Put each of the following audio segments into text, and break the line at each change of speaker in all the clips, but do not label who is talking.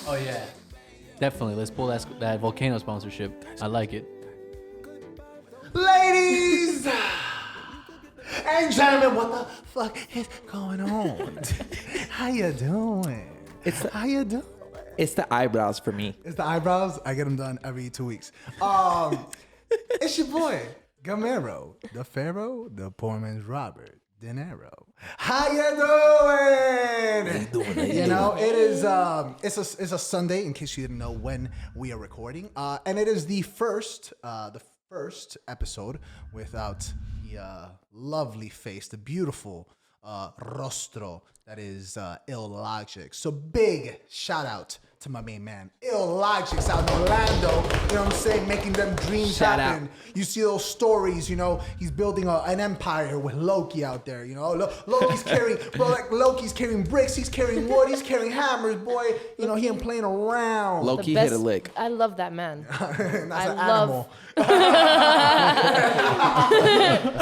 Oh yeah, definitely. Let's pull that volcano sponsorship. I like it.
Ladies and gentlemen, what the fuck is going on? How you doing? How you doing?
It's the eyebrows for me.
It's the eyebrows. I get them done every 2 weeks. It's your boy Gamero, the Pharaoh, the poor man's Robert De Niro. How you doing? You know, it is it's a Sunday, in case you didn't know when we are recording, and it is the first episode without the lovely face, the beautiful rostro that is Illogic. So big shout out to my main man, Illogic's out in Orlando, you know what I'm saying, making them dreams happen. You see those stories, you know, he's building an empire with Loki out there, you know. Loki's carrying bricks, he's carrying wood, he's carrying hammers, boy. You know, he ain't playing around.
Loki hit a lick.
I love that man.
Animal.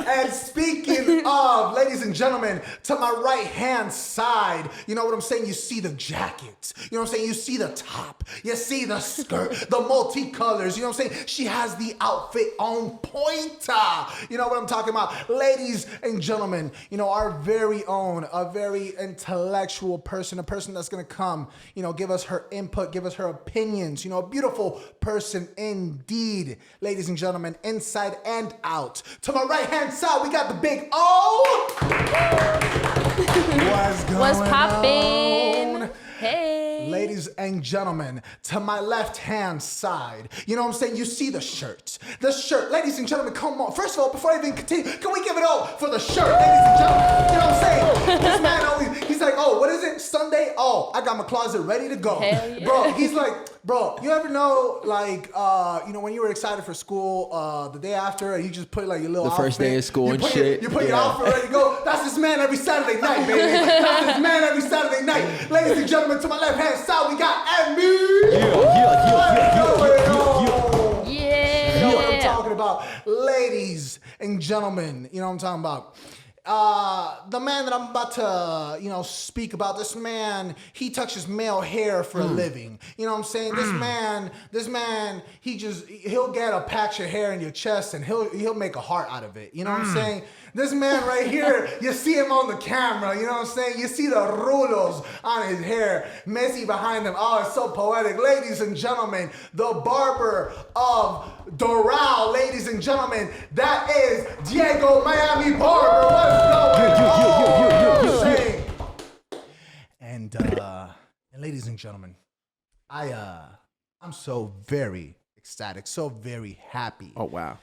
And speaking of, ladies and gentlemen, to my right hand side, you know what I'm saying? You see the jacket. You know what I'm saying? You see the top. You see the skirt, the multicolors. You know what I'm saying? She has the outfit on point. You know what I'm talking about? Ladies and gentlemen, you know, our very own, a very intellectual person, a person that's going to come, you know, give us her input, give us her opinions. You know, a beautiful person indeed. Ladies and gentlemen, inside and out. To my right hand side, we got the big O. What's
poppin'? Hey.
Ladies and gentlemen, to my left hand side, you know what I'm saying? You see the shirt. The shirt. Ladies and gentlemen, come on. First of all, before I even continue, can we give it up for the shirt, ladies and gentlemen? You know what I'm saying? This man always, he's like, oh, what is it? Sunday? Oh, I got my closet ready to go.
Hell yeah.
Bro, he's like, bro, you ever know, like, you know, when you were excited for school, the day after, and you just put like your little outfit.
The first day of school and shit.
You put your outfit ready to go. That's this man every Saturday night, baby. That's this man every Saturday night. Ladies and gentlemen, to my left hand side, we got Emi.
Yeah.
You know what I'm talking about. Ladies and gentlemen, you know what I'm talking about. The man that I'm about to, you know, speak about, this man, he touches male hair for a living. You know what I'm saying? This man, he'll get a patch of hair in your chest and he'll make a heart out of it. You know what I'm saying? This man right here, you see him on the camera, you know what I'm saying? You see the rulos on his hair, Messi behind him. Oh, it's so poetic. Ladies and gentlemen, the barber of Doral, ladies and gentlemen, that is Diego Miami Barber. What's going on? And ladies and gentlemen, I'm so very ecstatic, so very happy.
Oh wow.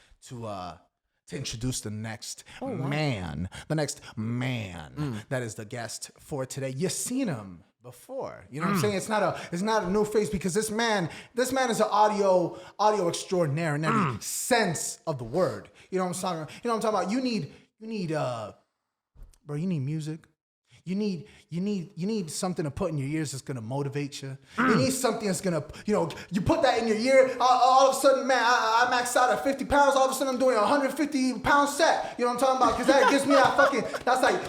To introduce the next man that is the guest for today. You've seen him before. You know what I'm saying? It's not a new face, because this man is an audio extraordinaire in every sense of the word. You know what I'm talking about? You know what I'm talking about? You need music. You need something to put in your ears that's gonna motivate you. You need something that's gonna, you know, you put that in your ear, all of a sudden, man, I maxed out at 50 pounds, all of a sudden I'm doing a 150-pound set. You know what I'm talking about? Because that gives me that fucking, that's like,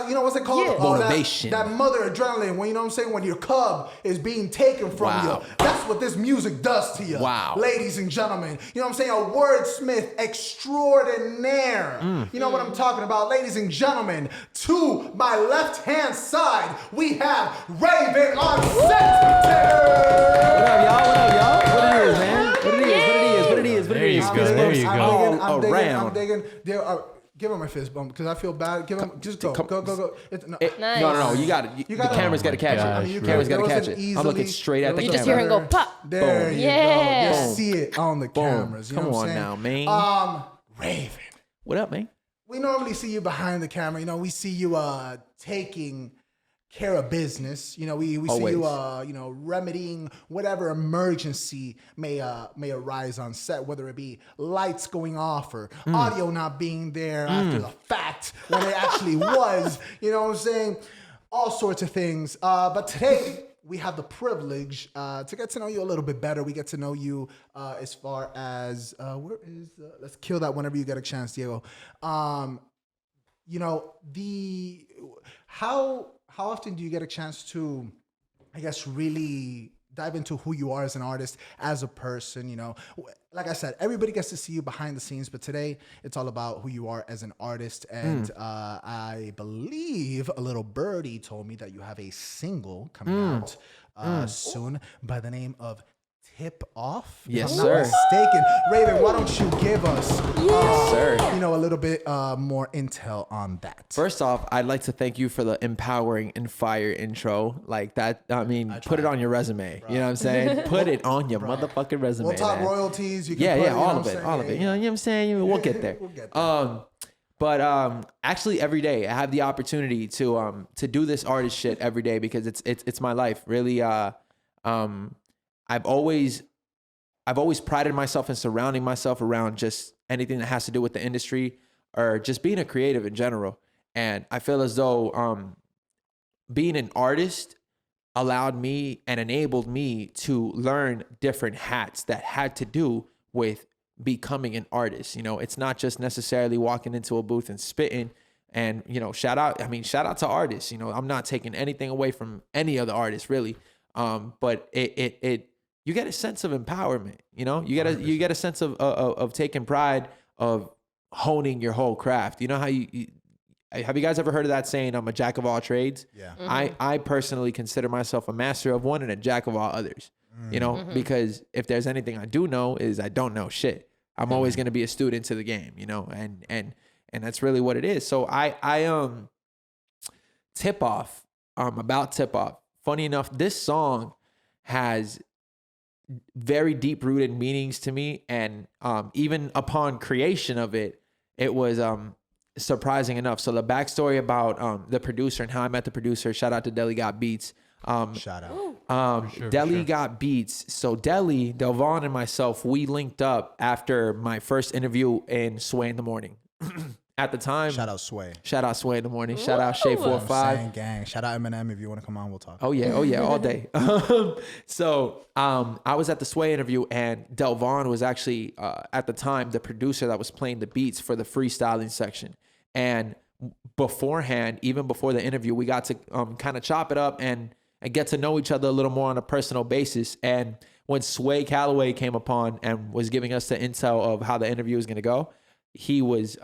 you know, what's it called?
Yeah.
Motivation.
That mother adrenaline, when, you know what I'm saying, when your cub is being taken from you. That's what this music does to you.
Wow.
Ladies and gentlemen, you know what I'm saying? A wordsmith extraordinaire. You know what I'm talking about? Ladies and gentlemen, to my left-hand side, we have Rayvyn on set.
What up, y'all? What it is, man? What it is?
There you go.
I'm digging. Give him my fist bump, because I feel bad. Give him, just go. Go.
Nice.
No. You got it. The camera's got to catch it. The camera's got to catch it. I'm looking straight at the camera.
You just hear him go pop.
There you
Yeah.
go. You see it on the cameras. You know
Come
what
on
I'm saying?
now, man.
Rayvyn.
What up, man?
We normally see you behind the camera. You know, we see you taking care of business. You know, we see you, you know, remedying whatever emergency may arise on set, whether it be lights going off or audio not being there after the fact when it actually was. You know what I'm saying? All sorts of things. But today we have the privilege to get to know you a little bit better. We get to know you as far as let's kill that whenever you get a chance, Diego. You know, how often do you get a chance to, I guess, really dive into who you are as an artist, as a person. You know, like I said, everybody gets to see you behind the scenes, but today it's all about who you are as an artist. And I believe a little birdie told me that you have a single coming out soon by the name of Tip Off.
Yes,
if I'm
sir.
not mistaken. Rayvyn, why don't you give us,
sir.
you know, a little bit more intel on that?
First off, I'd like to thank you for the empowering and fire intro. Like that, I mean, put it on your resume. You know what I'm saying? Put it on your motherfucking resume.
We'll talk
man.
royalties. You can
Yeah,
put,
yeah,
you know
all
what
of
I'm
it, all of
saying?
it. You know what I'm saying? We'll get there.
We'll get there.
But actually, every day I have the opportunity to do this artist shit every day because it's my life. Really, I've always prided myself in surrounding myself around just anything that has to do with the industry or just being a creative in general. And I feel as though being an artist allowed me and enabled me to learn different hats that had to do with becoming an artist. You know, it's not just necessarily walking into a booth and spitting. And, you know, shout out to artists. You know, I'm not taking anything away from any other artist really. But you get a sense of empowerment, you know, you get a sense of taking pride of honing your whole craft. You know how have you guys ever heard of that saying, I'm a jack of all trades?
Yeah.
I personally consider myself a master of one and a jack of all others, you know, because if there's anything I do know is I don't know shit. I'm always going to be a student to the game, you know, and that's really what it is. So Tip Off, about Tip Off. Funny enough, this song has very deep rooted meanings to me. And even upon creation of it, it was surprising enough. So the backstory about the producer and how I met the producer, shout out to Deli Got Beats.
Shout out.
Deli Got Beats. So Delvon and myself, we linked up after my first interview in Sway in the Morning. At the time,
Shout out Sway.
Shout out Sway in the Morning. Shout out Shay
I'm
45.
saying, gang. Shout out Emi and Emi if you want to come on, we'll talk.
Oh yeah, all day. So I was at the Sway interview, and Delvon was actually at the time the producer that was playing the beats for the freestyling section. And beforehand, even before the interview, we got to kind of chop it up and get to know each other a little more on a personal basis. And when Sway Calloway came upon and was giving us the intel of how the interview was going to go, he was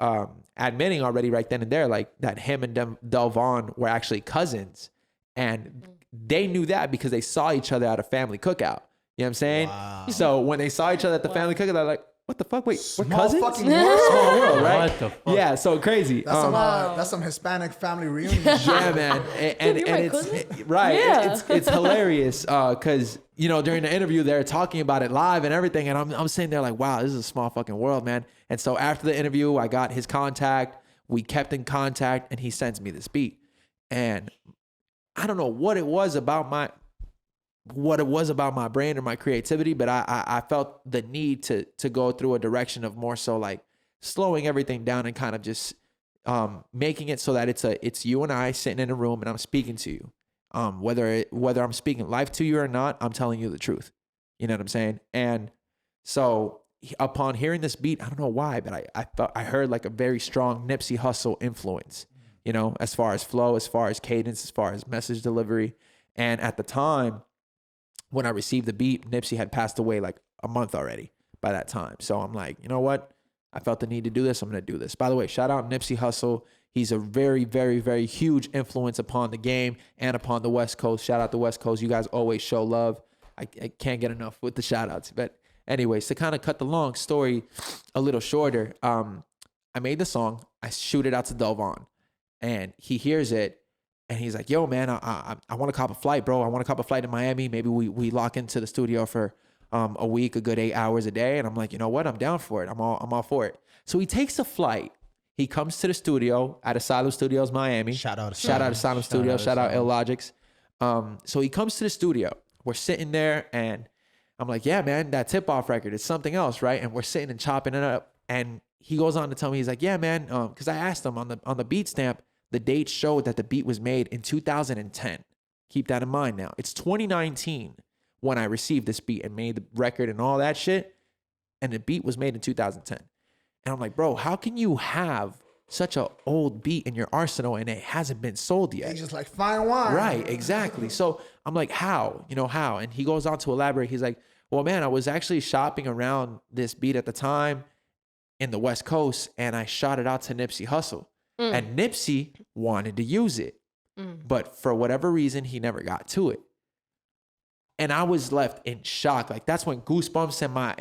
admitting already right then and there, like that him and Delvon were actually cousins. And they knew that because they saw each other at a family cookout. You know what I'm saying?
Wow.
So when they saw each other at the family cookout, they're like, what the fuck? Wait, we're
Small
cousins?
fucking world.
Small world, right?
What the fuck?
Yeah, so crazy.
That's some Hispanic family reunion.
Yeah, man. And
You're my
it's
cousin?
right.
Yeah.
It's hilarious because you know during the interview they're talking about it live and everything, and I'm sitting there like, wow, this is a small fucking world, man. And so after the interview, I got his contact. We kept in contact, and he sends me this beat, and I don't know what it was about my brand or my creativity, but I felt the need to go through a direction of more so like slowing everything down and kind of just making it so that it's you and I sitting in a room and I'm speaking to you. Whether I'm speaking life to you or not, I'm telling you the truth. You know what I'm saying? And so upon hearing this beat, I don't know why, but I heard like a very strong Nipsey Hussle influence, you know, as far as flow, as far as cadence, as far as message delivery. And at the time when I received the beat, Nipsey had passed away like a month already by that time. So I'm like, you know what? I felt the need to do this. I'm going to do this. By the way, shout out Nipsey Hussle. He's a very, very, very huge influence upon the game and upon the West Coast. Shout out the West Coast. You guys always show love. I can't get enough with the shout outs. But anyways, to kind of cut the long story a little shorter, I made the song. I shoot it out to Delvon, and he hears it. And he's like, yo, man, I want to cop a flight, bro. I want to cop a flight to Miami. Maybe we lock into the studio for a week, a good 8 hours a day. And I'm like, you know what? I'm down for it. I'm all for it. So he takes a flight. He comes to the studio at Asylum Studios, Miami. Shout out Asylum Studios. Shout out Illogics. So he comes to the studio. We're sitting there, and I'm like, yeah, man, that Tip Off record, it's something else, right? And we're sitting and chopping it up. And he goes on to tell me, he's like, yeah, man, because I asked him on the beat stamp, the date showed that the beat was made in 2010. Keep that in mind now. It's 2019 when I received this beat and made the record and all that shit. And the beat was made in 2010. And I'm like, bro, how can you have such a old beat in your arsenal and it hasn't been sold yet.
He's just like fine wine.
Right, exactly. So I'm like, how? How? And he goes on to elaborate. He's like, well, man, I was actually shopping around this beat at the time in the West Coast, and I shot it out to Nipsey Hussle. And Nipsey wanted to use it. But for whatever reason, he never got to it. And I was left in shock. Like, that's when goosebumps in my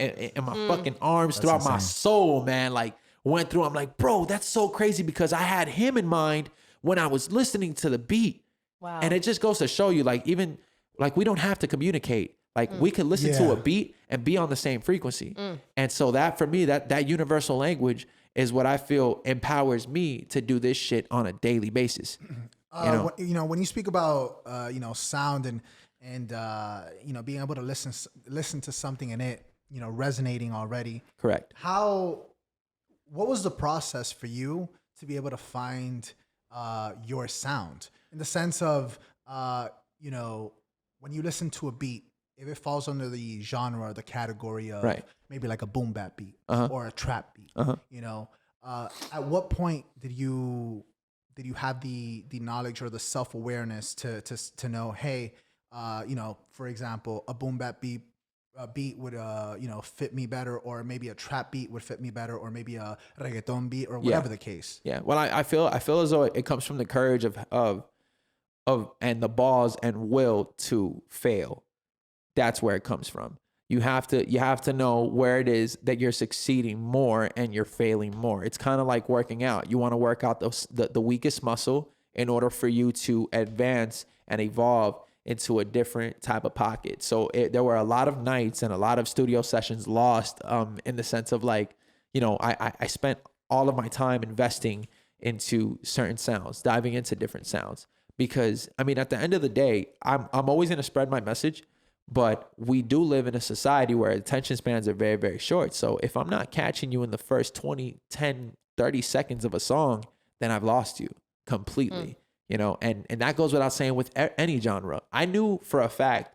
fucking arms throughout my soul, man, like went through. I'm like, bro, that's so crazy because I had him in mind when I was listening to the beat.
Wow.
And it just goes to show you, like, even like we don't have to communicate. Like we could listen to a beat and be on the same frequency. And so that for me, that universal language is what I feel empowers me to do this shit on a daily basis.
When you speak about sound and being able to listen to something and it resonating already.
Correct.
What was the process for you to be able to find your sound, in the sense of when you listen to a beat, if it falls under the genre or the category of maybe like a boom bap beat or a trap beat, at what point did you have the knowledge or the self-awareness to know, hey, for example, a boom bap beat would fit me better, or maybe a trap beat would fit me better, or maybe a reggaeton beat, or whatever the case.
Yeah. Well, I feel as though it comes from the courage of and the balls and will to fail. That's where it comes from. You have to know where it is that you're succeeding more and you're failing more. It's kind of like working out. You want to work out the weakest muscle in order for you to advance and evolve into a different type of pocket. So there were a lot of nights and a lot of studio sessions lost in the sense of like, I spent all of my time investing into certain sounds, diving into different sounds. Because, I mean, at the end of the day, I'm always going to spread my message. But we do live in a society where attention spans are very, very short. So if I'm not catching you in the first 20, 10, 30 seconds of a song, then I've lost you completely, and that goes without saying with any genre. I knew for a fact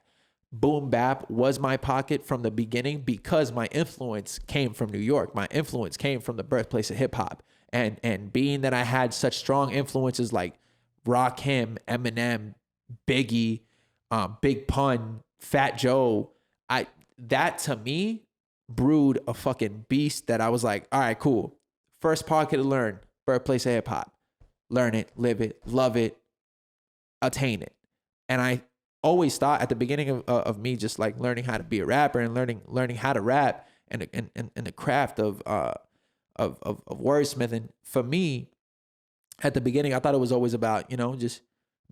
boom bap was my pocket from the beginning because my influence came from New York. My influence came from the birthplace of hip hop. And being that I had such strong influences like Rakim, Eminem, Biggie, Big Pun, Fat Joe, that to me brewed a fucking beast that I was like, all right, cool. First pocket to learn, birthplace of hip hop. Learn it, live it, love it, attain it. And I always thought at the beginning of me just like learning how to be a rapper and learning how to rap and the craft of wordsmithing, for me, at the beginning, I thought it was always about, just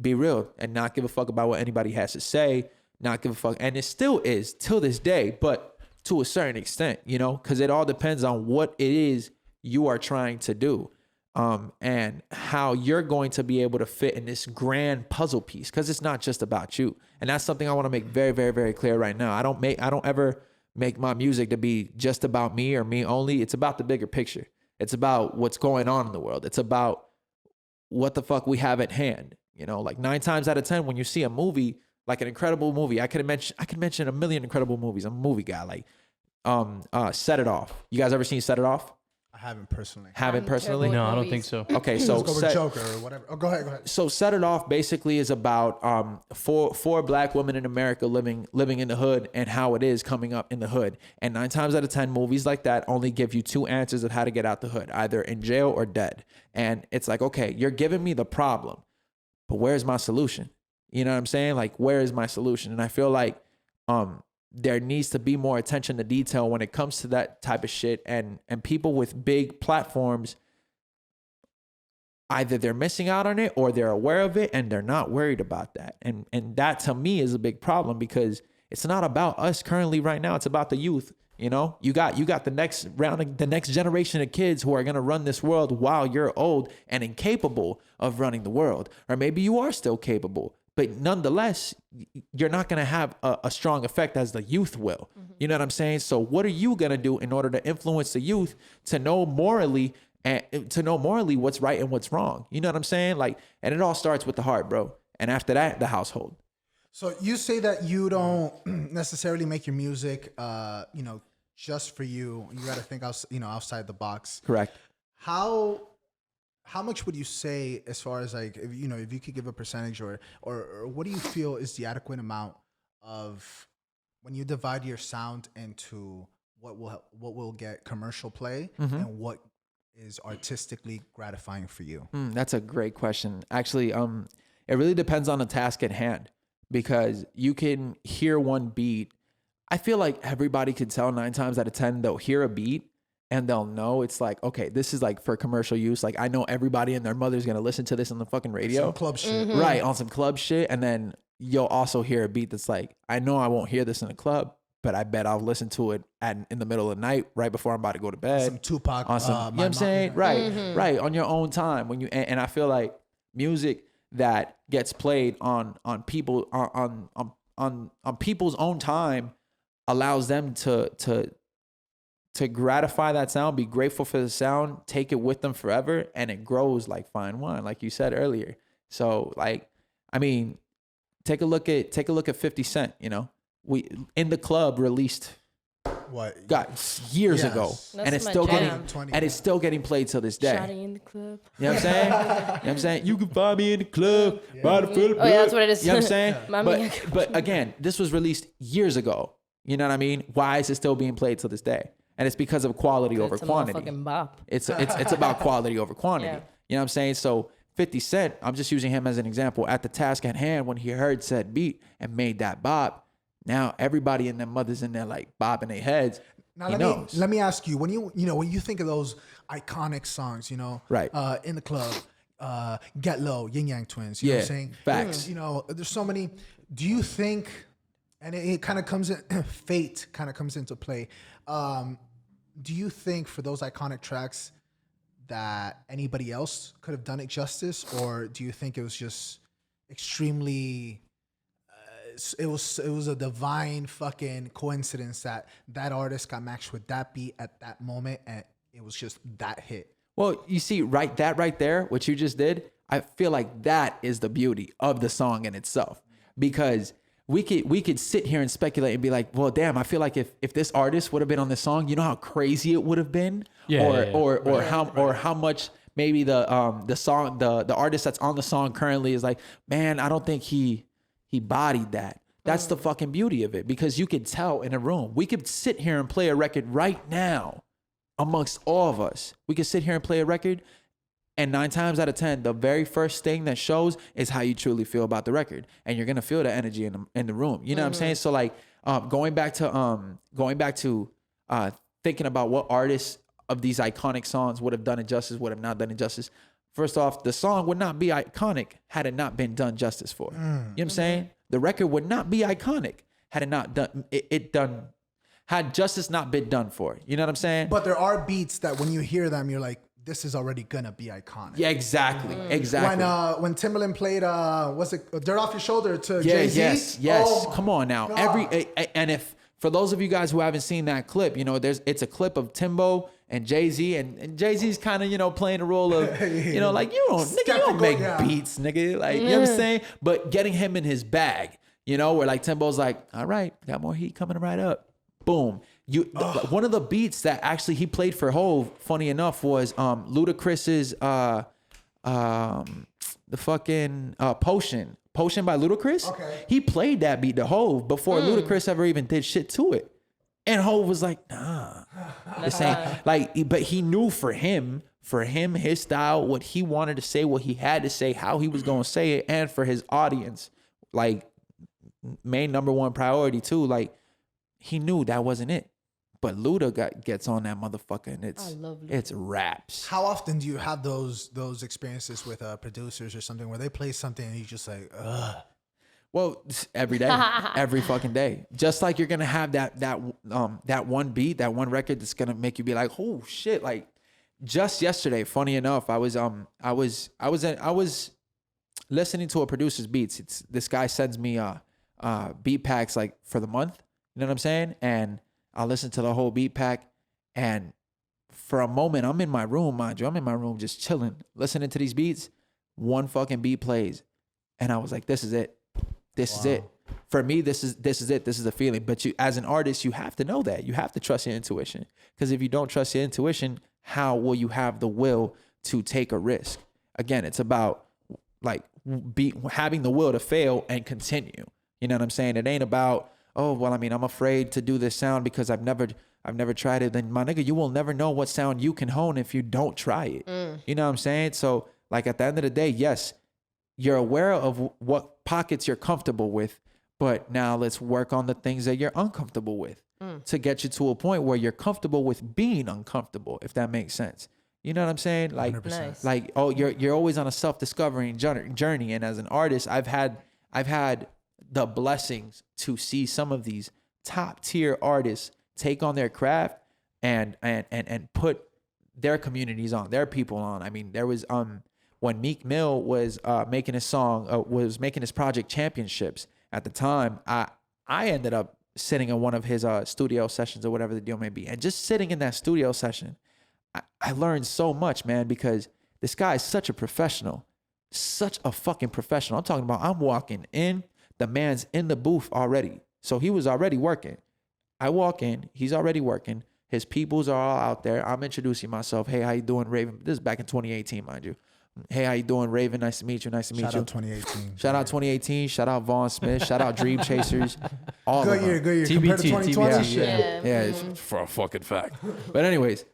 be real and not give a fuck about what anybody has to say. Not give a fuck. And it still is till this day, but to a certain extent, because it all depends on what it is you are trying to do, and how you're going to be able to fit in this grand puzzle piece, because it's not just about you. And that's something I want to make very, very, very clear right now. I don't ever make my music to be just about me or me only. It's about the bigger picture. It's about what's going on in the world. It's about what the fuck we have at hand. Like 9 times out of 10, when you see a movie, like an incredible movie, I could mention a million incredible movies. I'm a movie guy. Like, Set It Off. You guys ever seen Set It Off?
I haven't personally.
Haven't personally?
No, I don't think so.
Okay, so
let's go with Joker or whatever. Oh, go ahead.
So Set It Off basically is about four black women in America living in the hood and how it is coming up in the hood. And 9 times out of 10, movies like that only give you 2 answers of how to get out the hood, either in jail or dead. And it's like, okay, you're giving me the problem, but where's my solution? You know what I'm saying? Like, where is my solution? And I feel like there needs to be more attention to detail when it comes to that type of shit. And people with big platforms, either they're missing out on it or they're aware of it and they're not worried about that. And that to me is a big problem, because it's not about us currently right now. It's about the youth. You got the next round, the next generation of kids who are going to run this world while you're old and incapable of running the world. Or maybe you are still capable, but nonetheless, you're not going to have a strong effect as the youth will. Mm-hmm. You know what I'm saying? So what are you going to do in order to influence the youth to know morally what's right and what's wrong? You know what I'm saying? Like, and it all starts with the heart, bro. And after that, the household.
So you say that you don't necessarily make your music, just for you. You got to think outside the box.
Correct.
How how much would you say, as far as like, if, if you could give a percentage, or what do you feel is the adequate amount of when you divide your sound into what will get commercial play and what is artistically gratifying for you?
That's a great question. Actually, it really depends on the task at hand, because you can hear one beat. I feel like everybody could tell 9 times out of 10 they'll hear a beat and they'll know it's like, okay, this is like for commercial use. Like, I know everybody and their mother's gonna listen to this on the fucking radio.
Some club shit.
Right, on some club shit. And then you'll also hear a beat that's like, I know I won't hear this in a club, but I bet I'll listen to it in the middle of the night, right before I'm about to go to bed.
Some Tupac.
On some, you know what I'm saying? Right, right. On your own time. And I feel like music that gets played on people on people's own time allows them to gratify that sound, be grateful for the sound, take it with them forever, and it grows like fine wine, like you said earlier. So, like, I mean, take a look at 50 Cent. We in the club released years ago, and it's still getting played till this day.
Shawty in the club.
You know what I'm saying? You know what I'm saying? You can find me in the club. By the
Oh yeah, that's what it is.
You know what I'm saying?
Mommy.
But again, this was released years ago. You know what I mean? Why is it still being played till this day? And it's because of quality over quantity.
It's a motherfucking bop.
It's about quality over quantity.
Yeah.
You know what I'm saying? So 50 Cent, I'm just using him as an example. At the task at hand, when he heard said beat and made that bop, now everybody and their mothers in there like bobbing their heads.
Now let me ask you, when you think of those iconic songs,
right,
in the club, Get Low, Yin Yang Twins, you know what I'm saying?
Facts.
There's so many. Do you think, and it kind of comes in, fate kind of comes into play. Do you think for those iconic tracks that anybody else could have done it justice, or do you think it was just extremely? It was a divine fucking coincidence that artist got matched with that beat at that moment, and it was just that hit.
Well, you see, right there, what you just did, I feel like that is the beauty of the song in itself, because we could sit here and speculate and be like, well, damn, I feel like if this artist would have been on this song, you know how crazy it would have been, or how much maybe the artist that's on the song currently is like, man, I don't think he bodied that. That's the fucking beauty of it, because you could tell in a room. We could sit here and play a record right now amongst all of us. We could sit here and play a record, and 9 times out of 10, the very first thing that shows is how you truly feel about the record, and you're gonna feel the energy in the room. You know what I'm saying? So like, going back to thinking about what artists of these iconic songs would have done it justice, would have not done it justice. First off, the song would not be iconic had it not been done justice for. You know what I'm saying? The record would not be iconic had it not done had justice not been done for. You know what I'm saying?
But there are beats that when you hear them, you're like, this is already gonna be iconic.
Yeah, exactly.
When Timbaland played was it Dirt Off Your Shoulder to Jay-Z?
Yes.
Oh,
come on now.
God.
And if for those of you guys who haven't seen that clip, it's a clip of Timbo and Jay-Z, and Jay-Z's kind of, playing the role of, like, you don't make beats, nigga. Like, you know what I'm saying? But getting him in his bag, where like Timbo's like, all right, got more heat coming right up. Boom. One of the beats that actually he played for Hove, funny enough, was Ludacris's the fucking Potion by Ludacris.
Okay.
He played that beat to Hove before Ludacris ever even did shit to it. And Hove was like, nah. This ain't like, but he knew for him, his style, what he wanted to say, what he had to say, how he was gonna say it, and for his audience, like, main number one priority too. Like, he knew that wasn't it. But Luda gets on that motherfucker, and it's raps.
How often do you have those experiences with producers or something where they play something and you just like, ugh?
Well, every day, every fucking day. Just like you're gonna have that one beat, that one record that's gonna make you be like, oh shit! Like, just yesterday, funny enough, I was listening to a producer's beats. This guy sends me beat packs like for the month. You know what I'm saying? And I listened to the whole beat pack, and for a moment, I'm in my room, mind you. I'm in my room just chilling, listening to these beats. One fucking beat plays, and I was like, this is it. This is it. For me, this is it. This is the feeling. But you, as an artist, you have to know that. You have to trust your intuition. Because if you don't trust your intuition, how will you have the will to take a risk. Again, it's about like having the will to fail and continue. You know what I'm saying? It ain't about, oh, well, I mean, I'm afraid to do this sound because I've never tried it. Then my nigga, you will never know what sound you can hone if you don't try it. You know what I'm saying? So like at the end of the day, yes, you're aware of what pockets you're comfortable with, but now let's work on the things that you're uncomfortable with to get you to a point where you're comfortable with being uncomfortable, if that makes sense. You know what I'm saying? Like,
100%.
Nice.
like, oh, you're always on a self-discovering journey. And as an artist, I've had the blessings to see some of these top tier artists take on their craft and put their communities on, their people on. I mean, there was when Meek Mill was making his project Championships at the time, I ended up sitting in one of his studio sessions or whatever the deal may be. And just sitting in that studio session, I learned so much, man, because this guy is such a professional, such a fucking professional. I'm talking about, I'm walking in, the man's in the booth already. So he was already working. I walk in, he's already working. His peoples are all out there. I'm introducing myself. Hey, how you doing, Rayvyn? This is back in 2018, mind you. Hey, how you doing, Rayvyn? Nice to meet you. Nice to meet you.
Shout out 2018.
Shout out 2018. Shout out Vaughn Smith. Shout out Dream Chasers. All
Good
of them.
year, good year.
TBT,
Compared to 2020,
TBT.
shit.
Yeah, it's for a fucking fact. But anyways,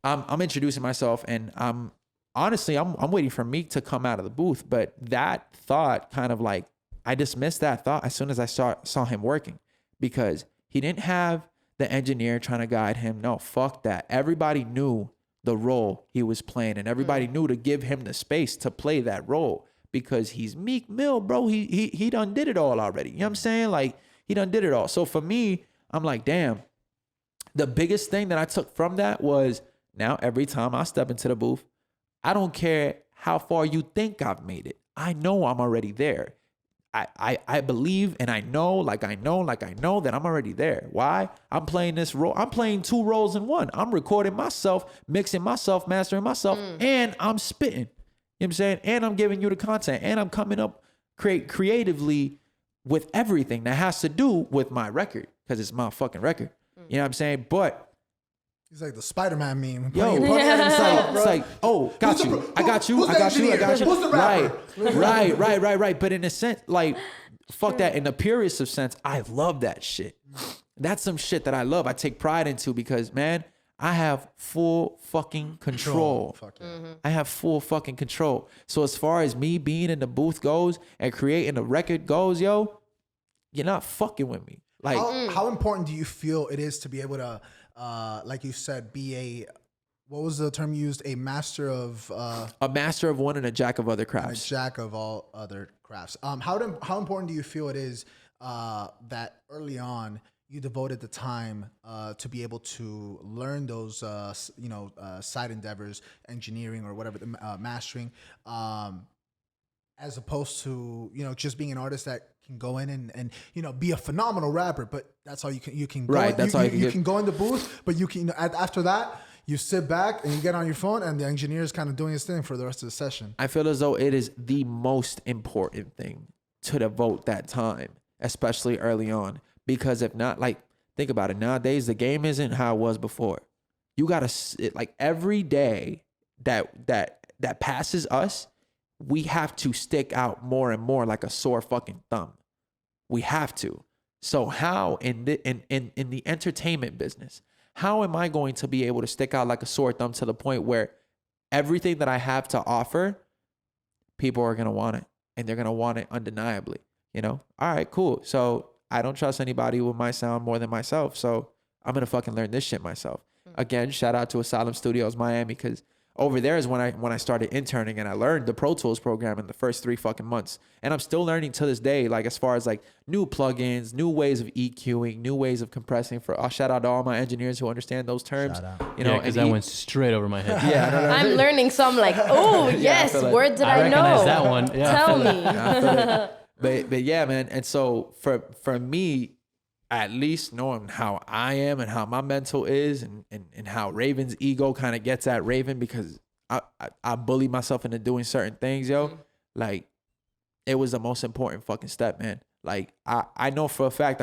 I'm introducing myself, and I'm waiting for Meek to come out of the booth. But that thought kind of like, I dismissed that thought as soon as I saw him working, because he didn't have the engineer trying to guide him. No, fuck that. Everybody knew the role he was playing, and everybody knew to give him the space to play that role, because he's Meek Mill, bro. He done did it all already. You know what I'm saying? Like, he done did it all. So for me, I'm like, damn. The biggest thing that I took from that was, now every time I step into the booth, I don't care how far you think I've made it. I know I'm already there. I believe, and I know that I'm already there. Why? I'm playing this role. I'm playing two roles in one. I'm recording myself, mixing myself, mastering myself, and I'm spitting. You know what I'm saying? And I'm giving you the content, and I'm coming up creatively with everything that has to do with my record, because it's my fucking record. You know what I'm saying? But
He's like the Spider-Man meme.
yo, it's like, oh, got you. I got you.
Who's the engineer? Who's the rapper?
Right. But in a sense, like, fuck that. In the purest of sense, I love that shit. That's some shit that I love. I take pride into, because, man, I have full fucking control.
Fuck yeah.
I have full fucking control. So as far as me being in the booth goes and creating a record goes, yo, you're not fucking with me. Like,
How important do you feel it is to be able to, like you said, be what was the term you used? A master of
a master of one and a jack of other
a
crafts.
jack of all other crafts. How important do you feel it is that early on you devoted the time to be able to learn those side endeavors, engineering or whatever, mastering, as opposed to just being an artist that can go in and be a phenomenal rapper, but that's all you can go
Right,
in,
that's all you can
you
get.
can go in the booth, but you can after that you sit back and you get on your phone and the engineer is kind of doing his thing for the rest of the session.
I feel as though it is the most important thing to devote that time, especially early on, because if not, like, think about it. Nowadays, the game isn't how it was before. You gotta like every day that passes us, we have to stick out more and more like a sore fucking thumb. We have to. So how in the entertainment business, how am I going to be able to stick out like a sore thumb to the point where everything that I have to offer, people are going to want it, and they're going to want it undeniably, All right, cool. So I don't trust anybody with my sound more than myself. So I'm going to fucking learn this shit myself. Again, shout out to Asylum Studios, Miami, because over there is when I started interning, and I learned the Pro Tools program in the first 3 fucking months. And I'm still learning to this day, like, as far as like new plugins, new ways of EQing, new ways of compressing. Shout out to all my engineers who understand those terms.
Shout out.
Because that went straight over my head.
Yeah, no.
I'm learning some like, oh, yes,
feel it.
word did
I
I know?
recognize that one. Yeah,
Tell me.
I feel it. But yeah, man. And so for me, at least knowing how I am and how my mental is, and how Rayvyn's ego kind of gets at Rayvyn, because I bully myself into doing certain things, yo. Like, it was the most important fucking step, man. Like, I know for a fact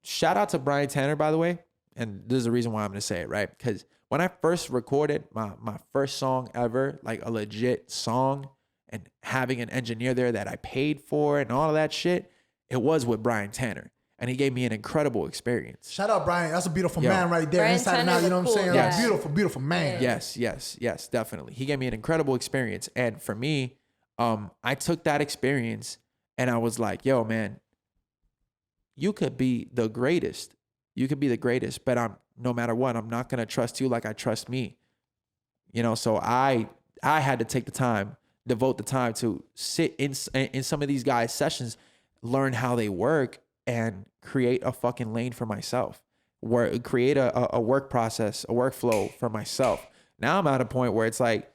shout out to Brian Tanner, by the way. And this is the reason why I'm going to say it, right? Because when I first recorded my first song ever, like a legit song, and having an engineer there that I paid for and all of that shit, it was with Brian Tanner. And he gave me an incredible experience.
Shout out Brian. That's a beautiful
Yo.
man right there.
Brian
Inside and
Tanner's
out, you know
a
what I'm
cool
saying?
guy.
Like, beautiful, beautiful man.
Yes, definitely. He gave me an incredible experience. And for me, I took that experience and I was like, yo, man, you could be the greatest. You could be the greatest, but no matter what, I'm not gonna trust you like I trust me. You know, so I had to take the time, devote the time to sit in some of these guys' sessions, learn how they work, and create a fucking lane for myself. Create a work process, a workflow for myself. Now I'm at a point where it's like,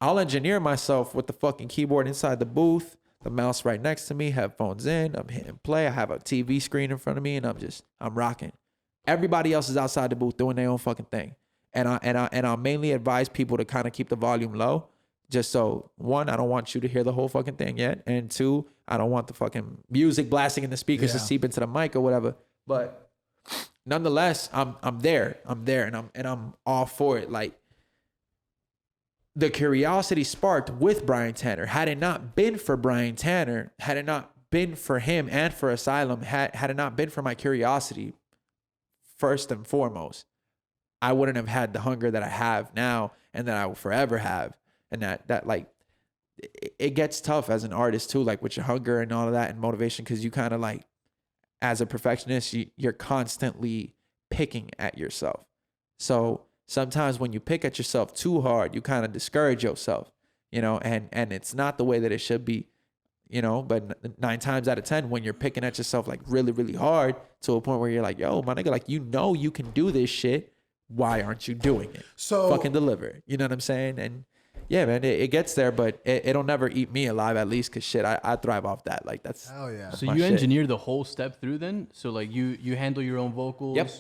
I'll engineer myself with the fucking keyboard inside the booth, the mouse right next to me, headphones in, I'm hitting play, I have a TV screen in front of me, and I'm rocking. Everybody else is outside the booth doing their own fucking thing. And I'll mainly advise people to kind of keep the volume low. Just so, one, I don't want you to hear the whole fucking thing yet. And two, I don't want the fucking music blasting in the speakers to seep into the mic or whatever. But nonetheless, I'm there, and I'm all for it. Like, the curiosity sparked with Brian Tanner. Had it not been for Brian Tanner, had it not been for him and for Asylum, had it not been for my curiosity, first and foremost, I wouldn't have had the hunger that I have now and that I will forever have. And that like, it gets tough as an artist too, like with your hunger and all of that and motivation, because you kind of like, as a perfectionist, you're constantly picking at yourself. So sometimes when you pick at yourself too hard, you kind of discourage yourself, you know, and it's not the way that it should be, you know. But 9 times out of 10, when you're picking at yourself like really, really hard to a point where you're like, yo, my nigga, like, you know, you can do this shit. Why aren't you doing it?
So
fucking deliver. You know what I'm saying? And yeah, man, it gets there, but it'll never eat me alive, at least, because shit, I thrive off that. Like, that's
hell yeah.
So
my
you
shit.
engineer the whole step through then? So like you handle your own vocals.
Yep.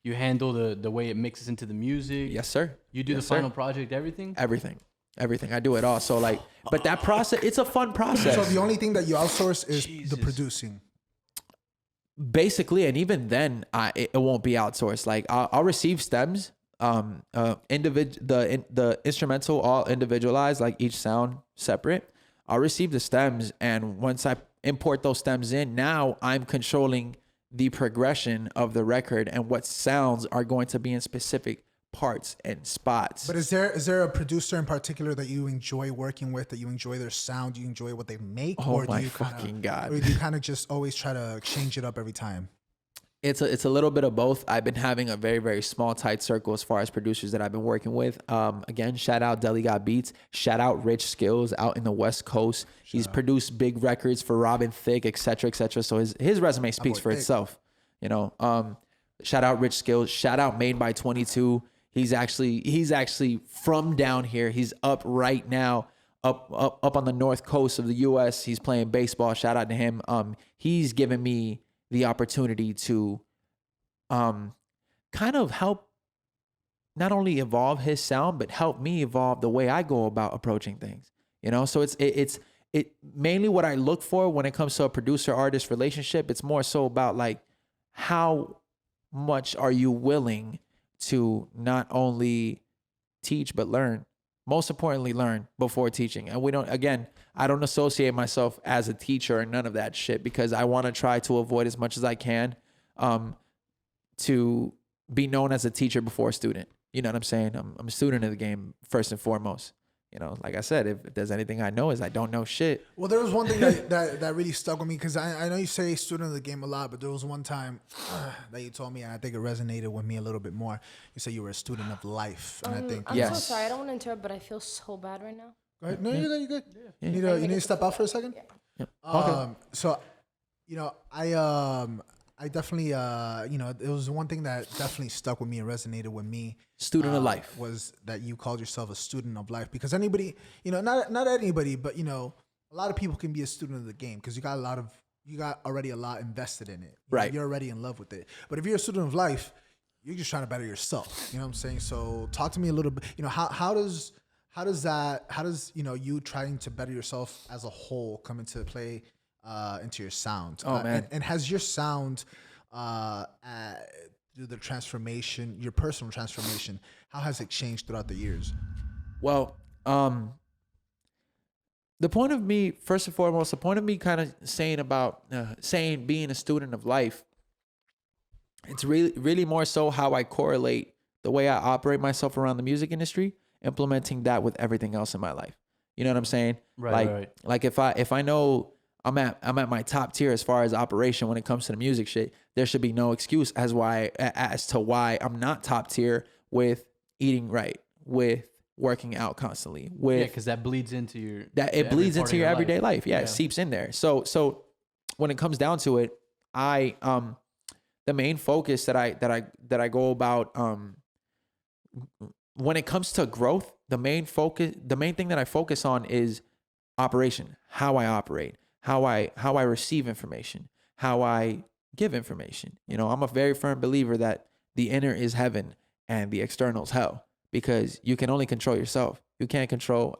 You handle the way it mixes into the music.
Yes, sir.
You do
Yes,
the
sir.
final project, everything?
Everything. I do it all. So like, but that process, it's a fun process.
So the only thing that you outsource is the
Jesus.
producing.
Basically, and even then, it won't be outsourced. Like, I'll receive stems, the instrumental all individualized, like each sound separate. I'll receive the stems, and once I import those stems in, now I'm controlling the progression of the record and what sounds are going to be in specific parts and spots.
But is there a producer in particular that you enjoy working with, that you enjoy their sound, you enjoy what they make?
Oh
or
my
do you
fucking God.
Or do you kind of just always try to change it up every time?
It's a little bit of both. I've been having a very, very small, tight circle as far as producers that I've been working with. Again, shout out Deli Got Beats. Shout out Rich Skills out in the West Coast. He's produced big records for Robin Thicke, et cetera, et cetera. So his resume speaks for itself. You know, shout out Rich Skills. Shout out Made by 22. He's actually from down here. He's up right now, up on the North Coast of the U.S. He's playing baseball. Shout out to him. He's given me the opportunity to kind of help not only evolve his sound, but help me evolve the way I go about approaching things. You know, so it's mainly what I look for when it comes to a producer-artist relationship. It's more so about like, how much are you willing to not only teach, but learn? Most importantly, learn before teaching. And I don't associate myself as a teacher or none of that shit, because I want to try to avoid as much as I can to be known as a teacher before a student. You know what I'm saying? I'm a student of the game first and foremost. You know, like I said, if there's anything I know is I don't know shit.
Well, there was one thing that really stuck with me, because I know you say student of the game a lot, but there was one time that you told me, and I think it resonated with me a little bit more. You said you were a student of life, and I think
I'm so sorry. I don't want to interrupt, but I feel so bad right now.
Go ahead. No, you're good.
Yeah.
You need to step out for a second.
Yeah.
So, you know, I definitely, you know, it was one thing that definitely stuck with me and resonated with me.
Student of life.
Was that you called yourself a student of life, because anybody, you know, not anybody, but you know, a lot of people can be a student of the game because you got already a lot invested in it.
Right.
You're already in love with it. But if you're a student of life, you're just trying to better yourself. You know what I'm saying? So talk to me a little bit. You know, how does you know, you trying to better yourself as a whole come into play into your sound?
Oh man.
And has your sound through the transformation, your personal transformation? How has it changed throughout the years?
Well, the point of me, first and foremost, the point of me kind of saying about saying being a student of life, it's really more so how I correlate the way I operate myself around the music industry, implementing that with everything else in my life. You know what I'm saying?
Right.
Like if I know I'm at my top tier as far as operation when it comes to the music shit, there should be no excuse as to why I'm not top tier with eating right, with working out constantly, with
because that bleeds into your
it bleeds into your everyday life. Yeah,
Yeah.
it seeps in there. So when it comes down to it, I the main focus that I go about when it comes to growth, the main thing that I focus on is operation, how I operate, how I receive information, how I give information. You know, I'm a very firm believer that the inner is heaven and the external is hell, because you can only control yourself. I can't control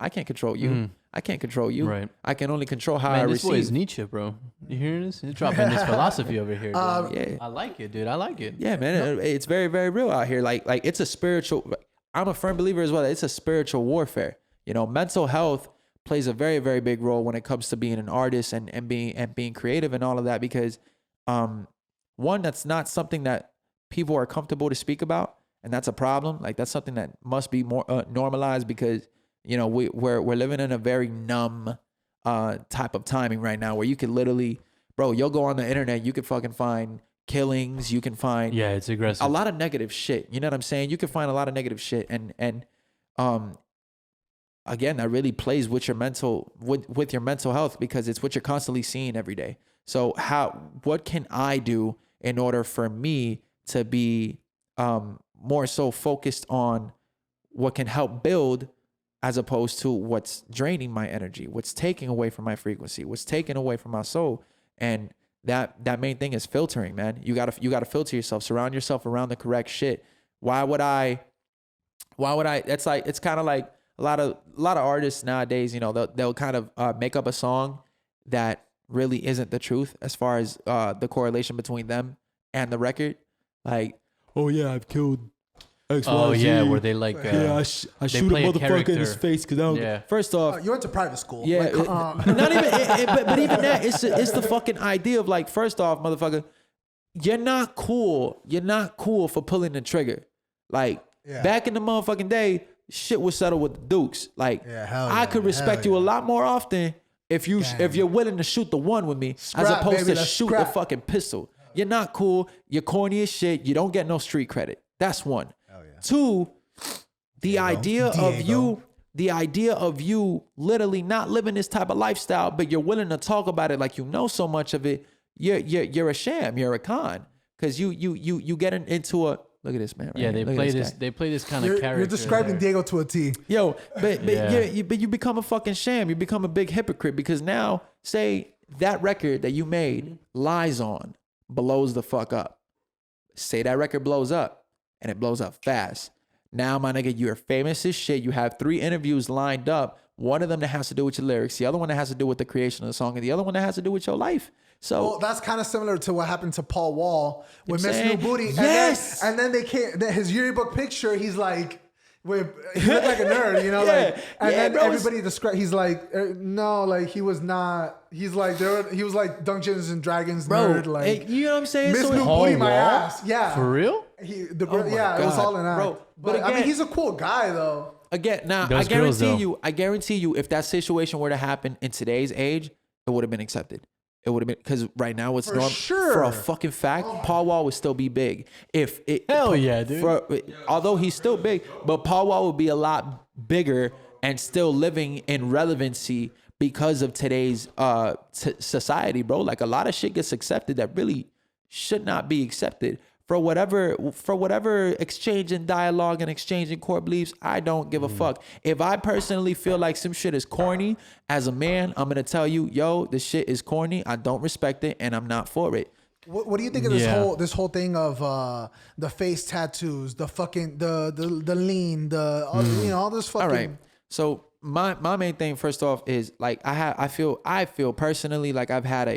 you. I can't control you.
Right.
I can only control how I
Man, this boy is
receive.
Nietzsche, bro. You hearing this? He's dropping this philosophy over here. Dude.
Yeah.
I like it, dude. I like it.
Yeah, man, it's very, very real out here. Like it's a spiritual. I'm a firm believer as well. It's a spiritual warfare. You know, mental health plays a very, very big role when it comes to being an artist and being creative and all of that, because one, that's not something that people are comfortable to speak about, and that's a problem. Like that's something that must be more normalized, because you know we're living in a very numb type of timing right now, where you could literally, bro, you'll go on the internet, you could fucking find killings, you can find
It's aggressive.
a lot of negative shit. You know what I'm saying? You can find a lot of negative shit, and again, that really plays with your mental with your mental health, because it's what you're constantly seeing every day. So what can I do in order for me to be more so focused on what can help build, as opposed to what's draining my energy, what's taking away from my frequency, what's taking away from my soul. And that main thing is filtering, man. You gotta filter yourself, surround yourself around the correct shit. Why would I it's like, it's kind of like a lot of artists nowadays, you know, they'll kind of make up a song that really isn't the truth as far as the correlation between them and the record. Like, oh yeah, I've killed X, Y,
Oh
Z.
yeah, where they like
I shoot a
play a
motherfucker in his
character.
face because I don't.
Yeah.
First off,
You went to private school.
yeah,
Like,
not even. But even that, it's the fucking idea of like, first off, motherfucker, you're not cool. You're not cool for pulling the trigger. Like back in the motherfucking day, shit was settled with the Dukes. Like
hell
I
yeah,
could respect
hell
you a
yeah.
lot more often if you're willing to shoot the one with me, as
Scrap,
opposed
baby,
to
let's
shoot
scrap.
the fucking pistol. You're not cool. You're corny as shit. You don't get no street credit. That's one.
Hell yeah.
Two, the idea of
Diego.
you literally not living this type of lifestyle, but you're willing to talk about it like you know so much of it. You're a sham. You're a con, because you get into a look at this man. Right
Yeah,
here.
they
Look at
play
this
this.
guy.
They play this kind of
You're,
character.
you're describing
there.
Diego to a T.
Yo, but
Yeah.
you become a fucking sham. You become a big hypocrite, because now, say that record that you made lies on blows the fuck up. Say that record blows up, and it blows up fast. Now, my nigga, you're famous as shit. You have 3 interviews lined up. One of them that has to do with your lyrics, the other one that has to do with the creation of the song, and the other one that has to do with your life. So
Well, that's kind of similar to what happened to Paul Wall with Miss New
saying?
Booty.
Yes.
And then they can't. His yearbook picture, he's like, he looked like a nerd, you know,
Yeah.
like. And
Yeah,
then
bro, it's-
everybody described. He's like, no, like he was not. He's like he was like Dungeons and Dragons
bro,
nerd, like.
you know what I'm saying?
Miss
So
New
Paul
Booty, my
Wall?
ass. Yeah.
For real?
my
Yeah, it was
God.
all in that.
Bro, but
But I mean,
again-
he's a cool guy though.
Again, now
Those girls, though.
I guarantee you, if that situation were to happen in today's age, it would have been accepted. It would have been, because right now it's
For
normal.
sure.
For a fucking fact, Paul Wall would still be big. If it,
Hell yeah, dude.
Although he's still big, but Paul Wall would be a lot bigger and still living in relevancy because of today's society, bro. Like a lot of shit gets accepted that really should not be accepted. For whatever exchange and dialogue and exchange in core beliefs, I don't give a fuck. If I personally feel like some shit is corny, as a man, I'm gonna tell you, yo, this shit is corny. I don't respect it, and I'm not for it.
What do you think of this whole thing of the face tattoos, the fucking the lean, you know, all this fucking.
All right. So my main thing, first off, is like I feel personally like I've had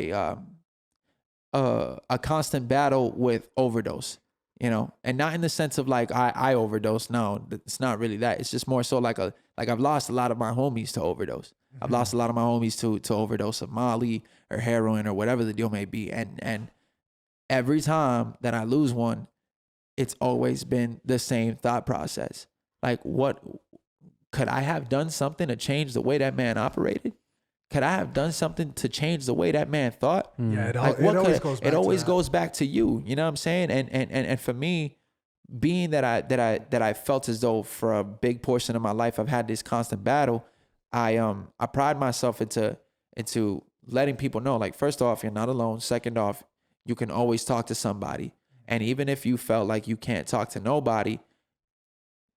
a constant battle with overdose. and not in the sense of like I overdose. No, it's not really that. It's just more so like I've lost a lot of my homies to overdose. I've lost a lot of my homies to overdose of Molly or heroin or whatever the deal may be. And every time that I lose one, it's always been the same thought process. Like, what could I have done something to change the way that man operated? Could I have done something to change the way that man thought?
Yeah, it
always
goes
goes back to you. You know what I'm saying? And for me, being that I felt as though for a big portion of my life I've had this constant battle, I pride myself into letting people know, like, first off, you're not alone. Second off, you can always talk to somebody. And even if you felt like you can't talk to nobody,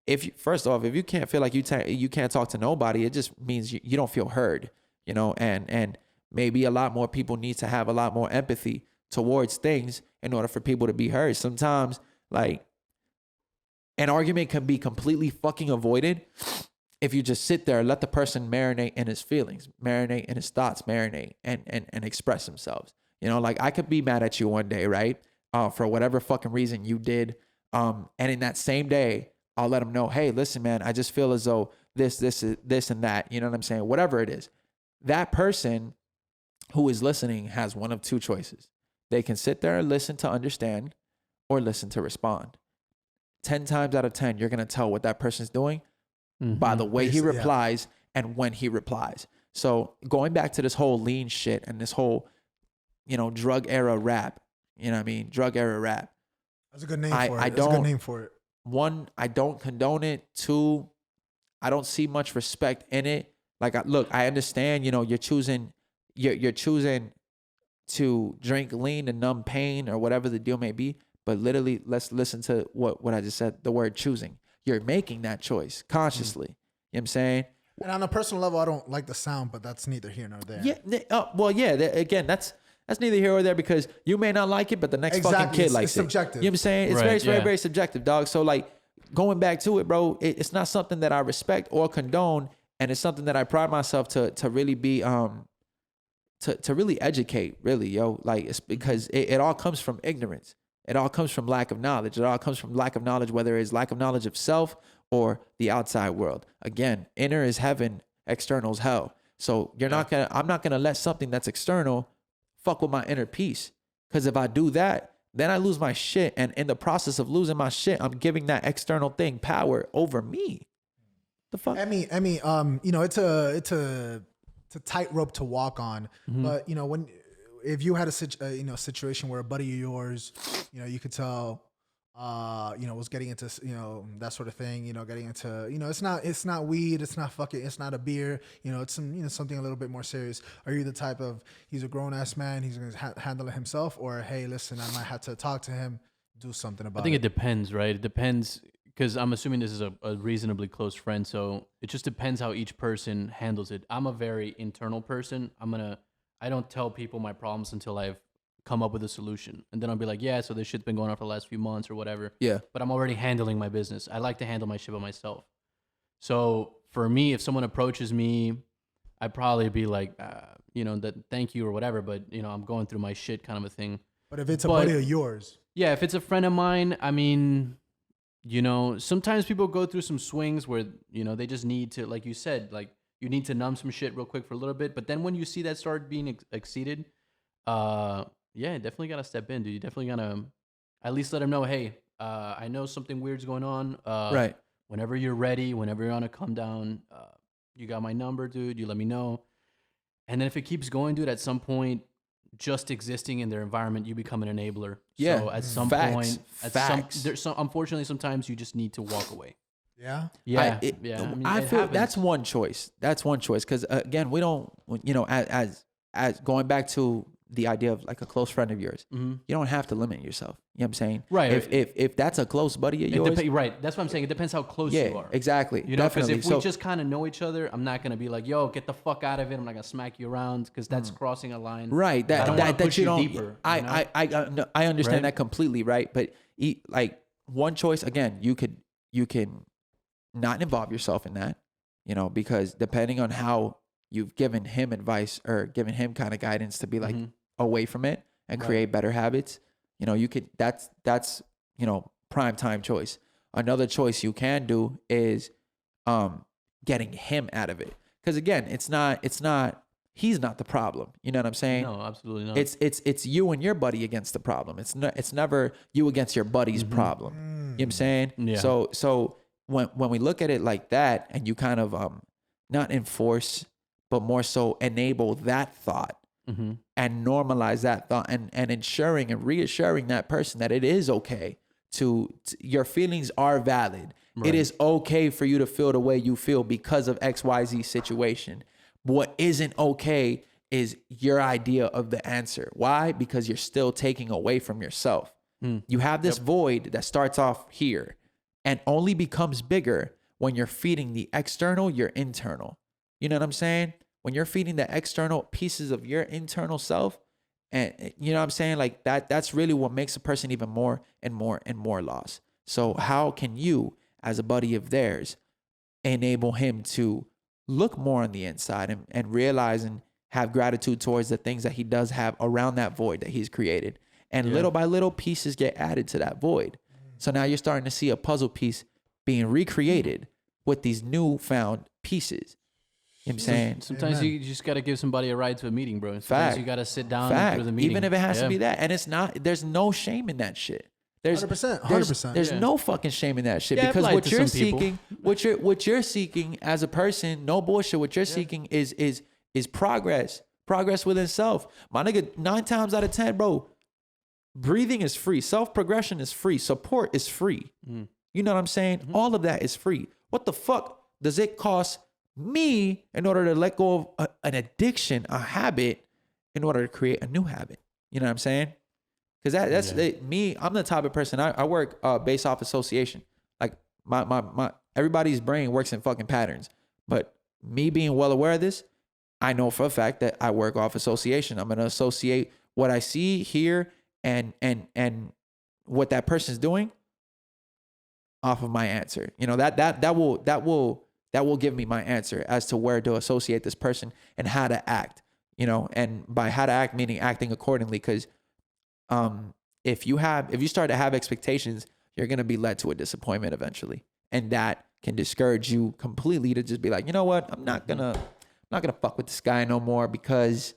if you can't feel like you can't talk to nobody, it just means you don't feel heard. And maybe a lot more people need to have a lot more empathy towards things in order for people to be heard. Sometimes, like, an argument can be completely fucking avoided if you just sit there and let the person marinate in his feelings, marinate in his thoughts, marinate and express themselves. Like, I could be mad at you one day, right? For whatever fucking reason you did. And in that same day, I'll let them know, hey, listen, man, I just feel as though this and that, you know what I'm saying? Whatever it is. That person who is listening has one of two choices. They can sit there and listen to understand or listen to respond. 10 times out of 10, you're going to tell what that person's doing by the way he replies and when he replies. So going back to this whole lean shit and this whole, drug era rap, drug era rap.
That's a good name for it. That's a good name for it.
One, I don't condone it. Two, I don't see much respect in it. Like, I understand, you're choosing to drink lean to numb pain or whatever the deal may be. But literally, let's listen to what I just said, the word choosing. You're making that choice consciously. You know what I'm saying?
And on a personal level, I don't like the sound, but that's neither here nor there.
Yeah. Again, that's neither here or there because you may not like it, but the next fucking kid likes it.
It's subjective.
You know what I'm saying? It's
Right,
very, very subjective, dog. So, like, going back to it, bro, it's not something that I respect or condone. And it's something that I pride myself to really be, to really educate, really, yo. Like, it's because it all comes from ignorance. It all comes from lack of knowledge. It all comes from lack of knowledge, whether it's lack of knowledge of self or the outside world. Again, inner is heaven, external is hell. So I'm not gonna let something that's external fuck with my inner peace. Because if I do that, then I lose my shit. And in the process of losing my shit, I'm giving that external thing power over me. The fuck?
Emi, it's a tightrope to walk on. But if you had a situation where a buddy of yours, you could tell, was getting into, that sort of thing, getting into, it's not weed, it's not a beer, it's something a little bit more serious. Are you the type of, he's a grown ass man, he's going to handle it himself, or, hey, listen, I might have to talk to him, do something about it?
I think it depends, right? It depends because I'm assuming this is a reasonably close friend. So it just depends how each person handles it. I'm a very internal person. I don't tell people my problems until I've come up with a solution. And then I'll be like, yeah, so this shit's been going on for the last few months or whatever. Yeah. But I'm already handling my business. I like to handle my shit by myself. So for me, if someone approaches me, I'd probably be like, that thank you or whatever. But, I'm going through my shit kind of a thing.
But if it's a buddy of yours.
Yeah, if it's a friend of mine, I mean, sometimes people go through some swings where, they just need to, like you said, like, you need to numb some shit real quick for a little bit. But then when you see that start being exceeded, definitely got to step in, dude. You definitely got to at least let them know, hey, I know something weird's going on.
Right.
Whenever you're ready, whenever you're on a come down, you got my number, dude. You let me know. And then if it keeps going, dude, at some point, just existing in their environment, you become an enabler.
Yeah.
So at some point, unfortunately, sometimes you just need to walk away.
Yeah.
Yeah.
I feel that's one choice. That's one choice. Because again, we don't, as going back to the idea of like a close friend of yours, you don't have to limit yourself. You know what I'm saying?
Right.
If that's a close buddy of yours.
Right. That's what I'm saying. It depends how close you are.
Exactly.
Because if we just kind of know each other, I'm not going to be like, yo, get the fuck out of it. I'm not going to smack you around because that's crossing a line.
Right. That you don't.
Deeper,
I understand that completely. Right. But like one choice, again, you can not involve yourself in that, because depending on how you've given him advice or given him kind of guidance to be like away from it and create better habits, you could, that's prime time choice. Another choice you can do is getting him out of it. Because again, he's not the problem. You know what I'm saying?
No, absolutely not.
It's you and your buddy against the problem. It's never you against your buddy's problem. You know what I'm saying?
Yeah.
So when we look at it like that, and you kind of not enforce, but more so enable that thought and normalize that thought, and ensuring and reassuring that person that it is okay to your feelings are valid. Right. It is okay for you to feel the way you feel because of XYZ situation. What isn't okay is your idea of the answer. Why? Because you're still taking away from yourself. You have this void that starts off here and only becomes bigger when you're feeding the external, your internal. You know what I'm saying? When you're feeding the external pieces of your internal self, and you know what I'm saying? Like that's really what makes a person even more and more and more lost. So how can you, as a buddy of theirs, enable him to look more on the inside and realize and have gratitude towards the things that he does have around that void that he's created? And little by little, pieces get added to that void. So now you're starting to see a puzzle piece being recreated with these newfound pieces. You know what I'm saying?
Sometimes you just got to give somebody a ride to a meeting, bro. Sometimes
Fact.
you got to sit down
Fact.
through the meeting.
Even if it has to be that. And it's not, there's no shame in that shit. There's
100%.
There's no fucking shame in that shit,
Yeah,
because
applied
what
to
you're
some people.
seeking, what you're seeking as a person, no bullshit. What you're seeking is progress within self. My nigga, 9 times out of 10, bro, breathing is free. Self-progression is free. Support is free. You know what I'm saying? All of that is free. What the fuck does it cost me in order to let go of an addiction, a habit, in order to create a new habit? You know what I'm saying? Because that's me. I'm the type of person. I work based off association. Like my everybody's brain works in fucking patterns. But me being well aware of this, I know for a fact that I work off association. I'm gonna associate what I see, hear, and what that person's doing off of my answer. You know, that will give me my answer as to where to associate this person and how to act. You know, and by how to act, meaning acting accordingly. Because if you start to have expectations, you're gonna be led to a disappointment eventually, and that can discourage you completely to just be like, you know what, I'm not gonna fuck with this guy no more, because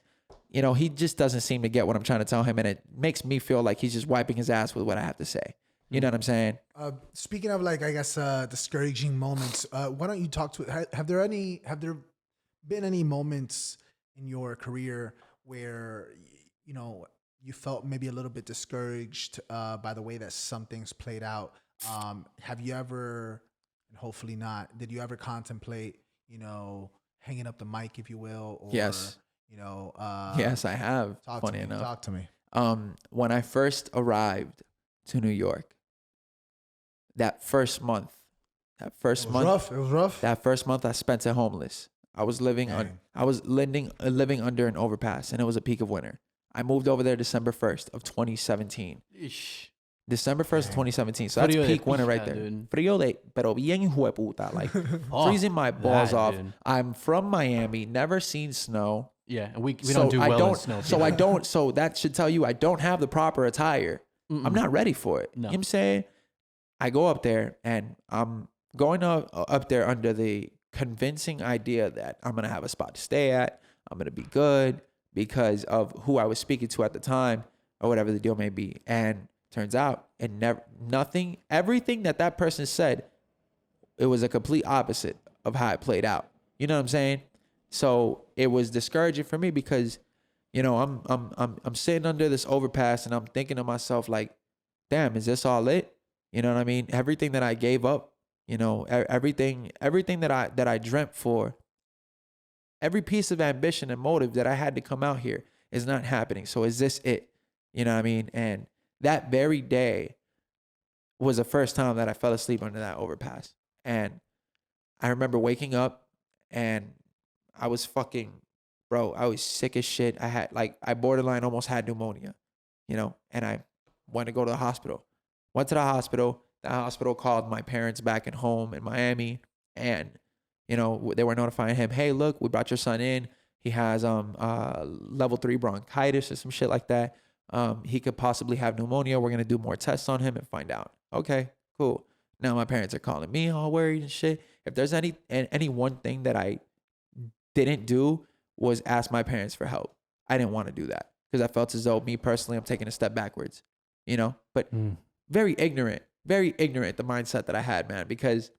you know he just doesn't seem to get what I'm trying to tell him, and it makes me feel like he's just wiping his ass with what I have to say. You know what I'm saying?
Speaking of, like, I guess discouraging moments, why don't you talk to? Have there been any moments in your career where you know you felt maybe a little bit discouraged by the way that some things played out? Have you ever, and hopefully not, did you ever contemplate, you know, hanging up the mic, if you will? Or,
Yes.
You know.
Yes, I have.
Talk
Funny
to me.
enough.
Talk to me.
When I first arrived to New York, that first month,
It was rough.
that first month I spent at homeless. I was living living under an overpass, and it was a peak of winter. I moved over there December 1st of 2017. December 1st of 2017. So that's
Frío de
peak winter right
pija,
there.
dude.
Frío de, pero bien hijo de puta. Like, freezing my balls off.
Dude.
I'm from Miami, never seen snow.
Yeah, and we don't do well in snow.
So that should tell you I don't have the proper attire. I'm not ready for it.
No.
You know what I'm saying? I go up there, and I'm going up there under the convincing idea that I'm going to have a spot to stay at. I'm going to be good because of who I was speaking to at the time, or whatever the deal may be. And turns out, everything that person said, it was a complete opposite of how it played out. You know what I'm saying? So it was discouraging for me because, you know, I'm sitting under this overpass, and I'm thinking to myself, like, damn, is this all it? You know what I mean? Everything that I gave up, you know, everything that I dreamt for, every piece of ambition and motive that I had to come out here is not happening. So is this it? You know what I mean? And that very day was the first time that I fell asleep under that overpass. And I remember waking up, and I was I was sick as shit. I borderline almost had pneumonia, you know, and I went to go to the hospital. Went to the hospital. The hospital called my parents back at home in Miami, and, you know, they were notifying him, hey, look, we brought your son in. He has level 3 bronchitis or some shit like that. He could possibly have pneumonia. We're going to do more tests on him and find out. Okay, cool. Now my parents are calling me all worried and shit. If there's any one thing that I didn't do was ask my parents for help. I didn't want to do that because I felt as though me personally, I'm taking a step backwards, you know, but very ignorant, the mindset that I had, man, because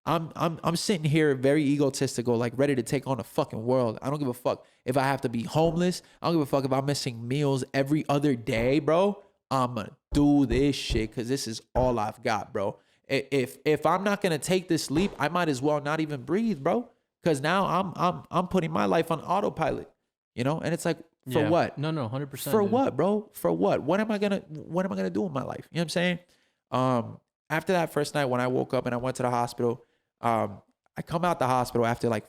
I'm sitting here very egotistical, like ready to take on the fucking world. I don't give a fuck if I have to be homeless. I don't give a fuck if I'm missing meals every other day, bro. I'm gonna do this shit because this is all I've got, bro. If I'm not gonna take this leap, I might as well not even breathe, bro. Because now I'm putting my life on autopilot, you know. And it's like, for what?
No, 100%.
For what, bro? For what? What am I gonna do in my life? You know what I'm saying? After that first night when I woke up and I went to the hospital, I come out the hospital after like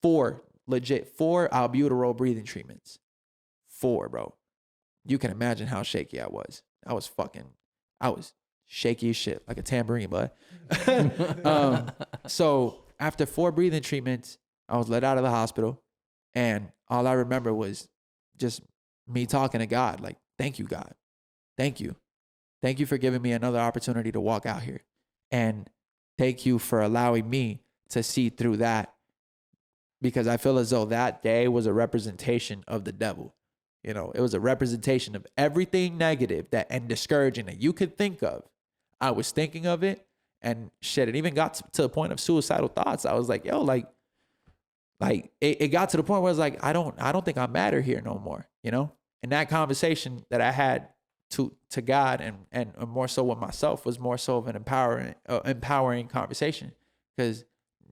4 albuterol breathing treatments. 4, bro. You can imagine how shaky I was. I was shaky as shit, like a tambourine, bud. So after 4 breathing treatments, I was let out of the hospital. And all I remember was just me talking to God, like, thank you, God. Thank you. Thank you for giving me another opportunity to walk out here. And thank you for allowing me to see through that, because I feel as though that day was a representation of the devil. You know, it was a representation of everything negative and discouraging that you could think of. I was thinking of it, and shit, it even got to the point of suicidal thoughts. I was like, yo, like it got to the point where I was like, I don't think I matter here no more, you know? And that conversation that I had to God and more so with myself was more so of an empowering conversation, because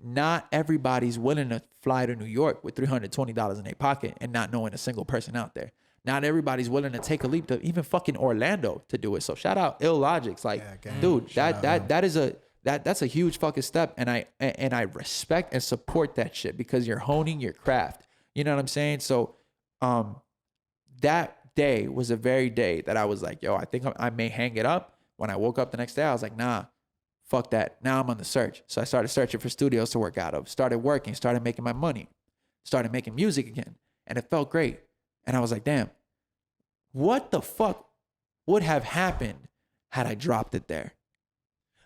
not everybody's willing to fly to New York with $320 in their pocket and not knowing a single person out there. Not everybody's willing to take a leap to even fucking Orlando to do it. So shout out Illogics. Like, dude, that's a huge fucking step. And I respect and support that shit because you're honing your craft. You know what I'm saying? So that day was a very day that I was like, yo, I think I may hang it up. When I woke up the next day, I was like, nah, fuck that. Now I'm on the search. So I started searching for studios to work out of, started working, started making my money, started making music again. And it felt great. And I was like, damn, what the fuck would have happened had I dropped it there?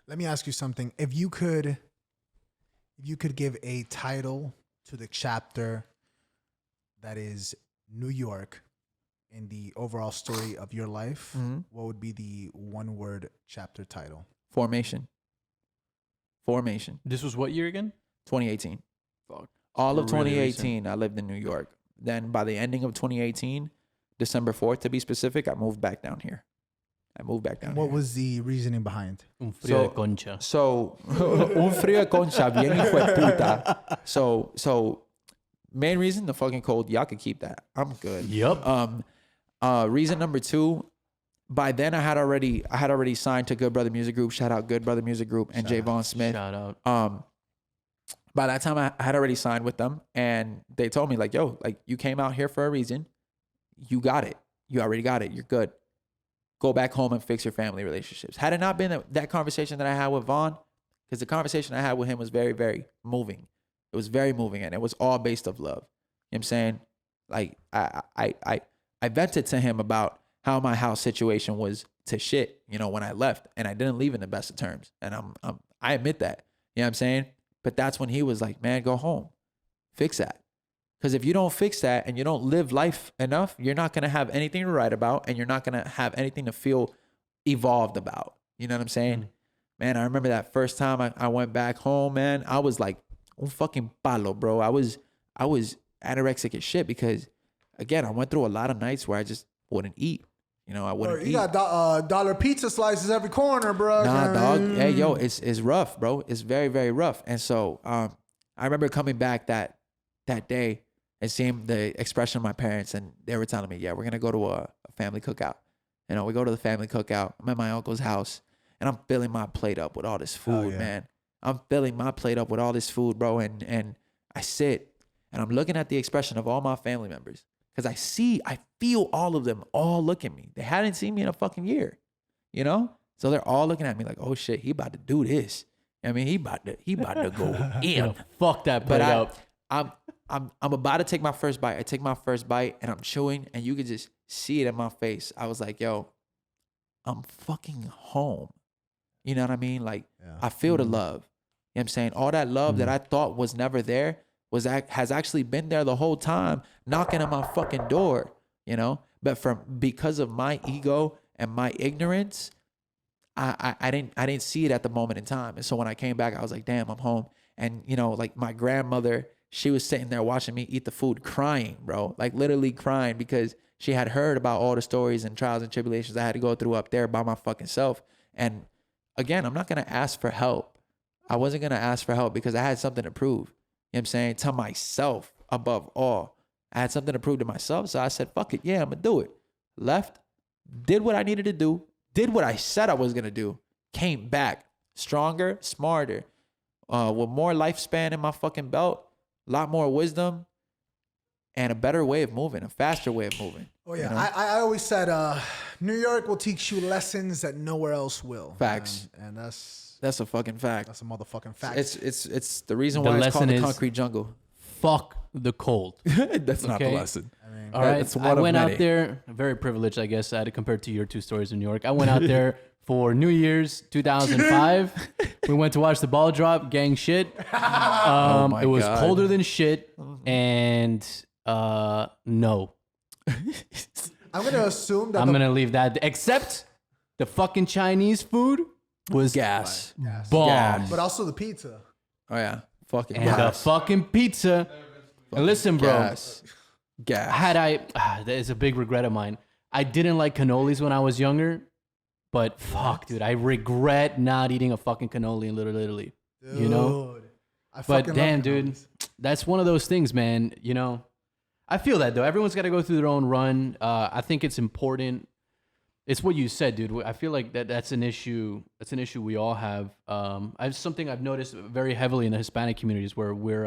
Let me ask you something. If you could give a title to the chapter that is New York in the overall story of your life, what would be the one-word chapter title?
Formation.
This was what year again?
2018.
Fuck.
All of
Really
2018, I lived in New York. Then by the ending of 2018, December 4th to be specific, I moved back down here.
What was the reasoning behind?
Un frío de concha.
So, un frío de concha, bien hijo de puta. So, main reason, the fucking cold. Y'all could keep that. I'm good.
Yep.
Reason number 2, by then I had already signed to Good Brother Music Group. Shout out Good Brother Music Group and Javon Smith.
Shout out.
By that time I had already signed with them, and they told me like, yo, like, you came out here for a reason. You got it. You already got it. You're good. Go back home and fix your family relationships. Had it not been that conversation that I had with Vaughn, because the conversation I had with him was very, very moving. It was very moving, and it was all based of love. You know what I'm saying? Like, I vented to him about how my house situation was to shit, you know, when I left, and I didn't leave in the best of terms. And I admit that, you know what I'm saying? But that's when he was like, man, go home, fix that. Because if you don't fix that and you don't live life enough, you're not going to have anything to write about, and you're not going to have anything to feel evolved about. You know what I'm saying? Man, I remember that first time I went back home, man, I was like, un fucking palo, bro. I was anorexic as shit because, again, I went through a lot of nights where I just wouldn't eat. You know, I wouldn't eat.
You got dollar pizza slices every corner, bro.
Nah, dog. Hey, yo, it's rough, bro. It's very, very rough. And so I remember coming back that day and seeing the expression of my parents, and they were telling me, yeah, we're going to go to a family cookout. You know, we go to the family cookout. I'm at my uncle's house, and I'm filling my plate up with all this food, man. I'm filling my plate up with all this food, bro. And I sit, and I'm looking at the expression of all my family members, because I feel all of them all look at me. They hadn't seen me in a fucking year, you know? So they're all looking at me like, oh shit, he about to do this. I mean, he about to go in.
Fuck that plate up.
I'm about to take my first bite. I take my first bite and I'm chewing, and you could just see it in my face. I was like, yo, I'm fucking home. You know what I mean? Like, I feel the love. You know what I'm saying? All that love that I thought was never there has actually been there the whole time, knocking on my fucking door, you know? But because of my ego and my ignorance, I didn't see it at the moment in time. And so when I came back, I was like, damn, I'm home. And, you know, like my grandmother, she was sitting there watching me eat the food, crying, bro, like literally crying, because she had heard about all the stories and trials and tribulations I had to go through up there by my fucking self. And again, I'm not going to ask for help. I wasn't going to ask for help because I had something to prove, you know what I'm saying, to myself above all. I had something to prove to myself. So I said, fuck it. Yeah, I'm going to do it. Left, did what I needed to do, did what I said I was going to do, came back stronger, smarter, with more lifespan in my fucking belt, a lot more wisdom, and a better way of moving, a faster way of moving.
Oh yeah,
you know?
I always said New York will teach you lessons that nowhere else will.
Facts.
And that's
a fucking fact.
a motherfucking fact.
It's the reason
The
why it's called
lesson
the
is-
concrete jungle.
Fuck the cold.
That's not the
Okay.
lesson.
All right,
It's one
I
of
went
many.
out there, very privileged, I guess, compared to your two stories in New York. I went out there for New Year's 2005. We went to watch the ball drop, gang shit.
Oh my
It was
God.
colder than shit, and no.
I'm gonna assume that
I'm gonna leave that. Except the fucking Chinese food was
Gas.
bomb,
Gas.
but also the pizza.
Oh yeah. Fucking
and the
gas.
fucking pizza. And listen, bro.
Gas. Gas.
That is a big regret of mine. I didn't like cannolis when I was younger, but fuck, dude, I regret not eating a fucking cannoli in Little Italy. You know?
Dude, I
But
fucking
damn,
love
dude,
cannolis.
that's one of those things, man. You know, I feel that though. Everyone's got to go through their own run. I think it's important. It's what you said, dude. I feel like that's an issue. That's an issue we all have. Something I've noticed very heavily in the Hispanic communities where we're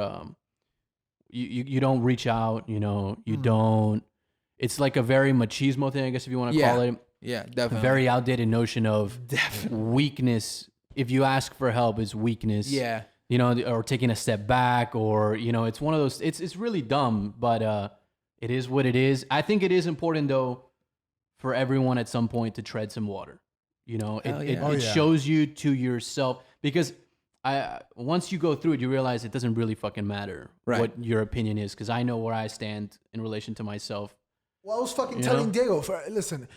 you don't reach out. You know, you don't. It's like a very machismo thing, I guess, if you want to call it.
Yeah,
A
definitely.
very outdated notion of weakness. If you ask for help, it's weakness.
Yeah.
You know, or taking a step back, or you know, it's one of those. It's really dumb, but it is what it is. I think it is important though for everyone at some point to tread some water. You know,
Hell
it
yeah.
Oh,
it
yeah.
shows you to yourself, because once you go through it, you realize it doesn't really fucking matter
Right.
what your opinion is, because I know where I stand in relation to myself.
Well, I was fucking
You
telling
know?
Diego, listen,